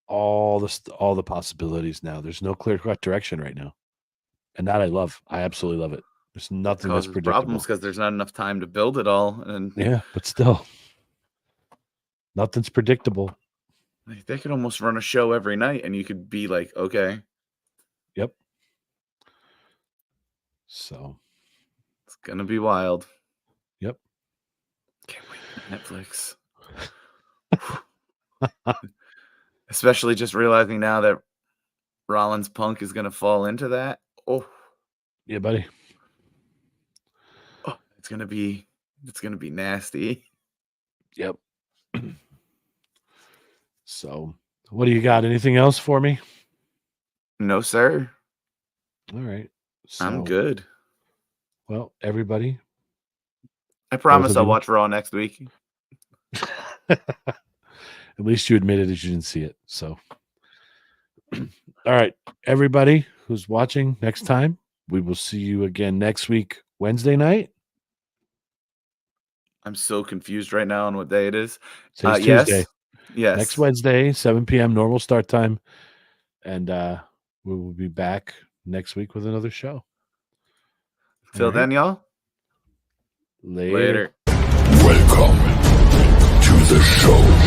Speaker 1: all the possibilities now. There's no clear-cut direction right now. And that I love. I absolutely love it. There's nothing that's predictable.
Speaker 2: Problems because there's not enough time to build it all. And
Speaker 1: yeah, but still, nothing's predictable.
Speaker 2: They could almost run a show every night, and you could be like, okay.
Speaker 1: Yep. So
Speaker 2: it's gonna be wild.
Speaker 1: Yep.
Speaker 2: Can't wait for Netflix. Especially just realizing now that Rollins Punk is gonna fall into that. Oh,
Speaker 1: yeah, buddy.
Speaker 2: Oh, it's gonna be nasty.
Speaker 1: Yep. So, what do you got? Anything else for me?
Speaker 2: No, sir.
Speaker 1: All right. So,
Speaker 2: I'm good.
Speaker 1: Well, everybody.
Speaker 2: I promise I'll watch Raw next week.
Speaker 1: At least you admitted that you didn't see it. So, all right, everybody who's watching, next time we will see you again next week, Wednesday night.
Speaker 2: I'm so confused right now on what day it is.
Speaker 1: Tuesday.
Speaker 2: Yes.
Speaker 1: Next Wednesday, 7 p.m. normal start time. And we will be back next week with another show.
Speaker 2: Till then, y'all.
Speaker 1: Later.
Speaker 4: Welcome to the show.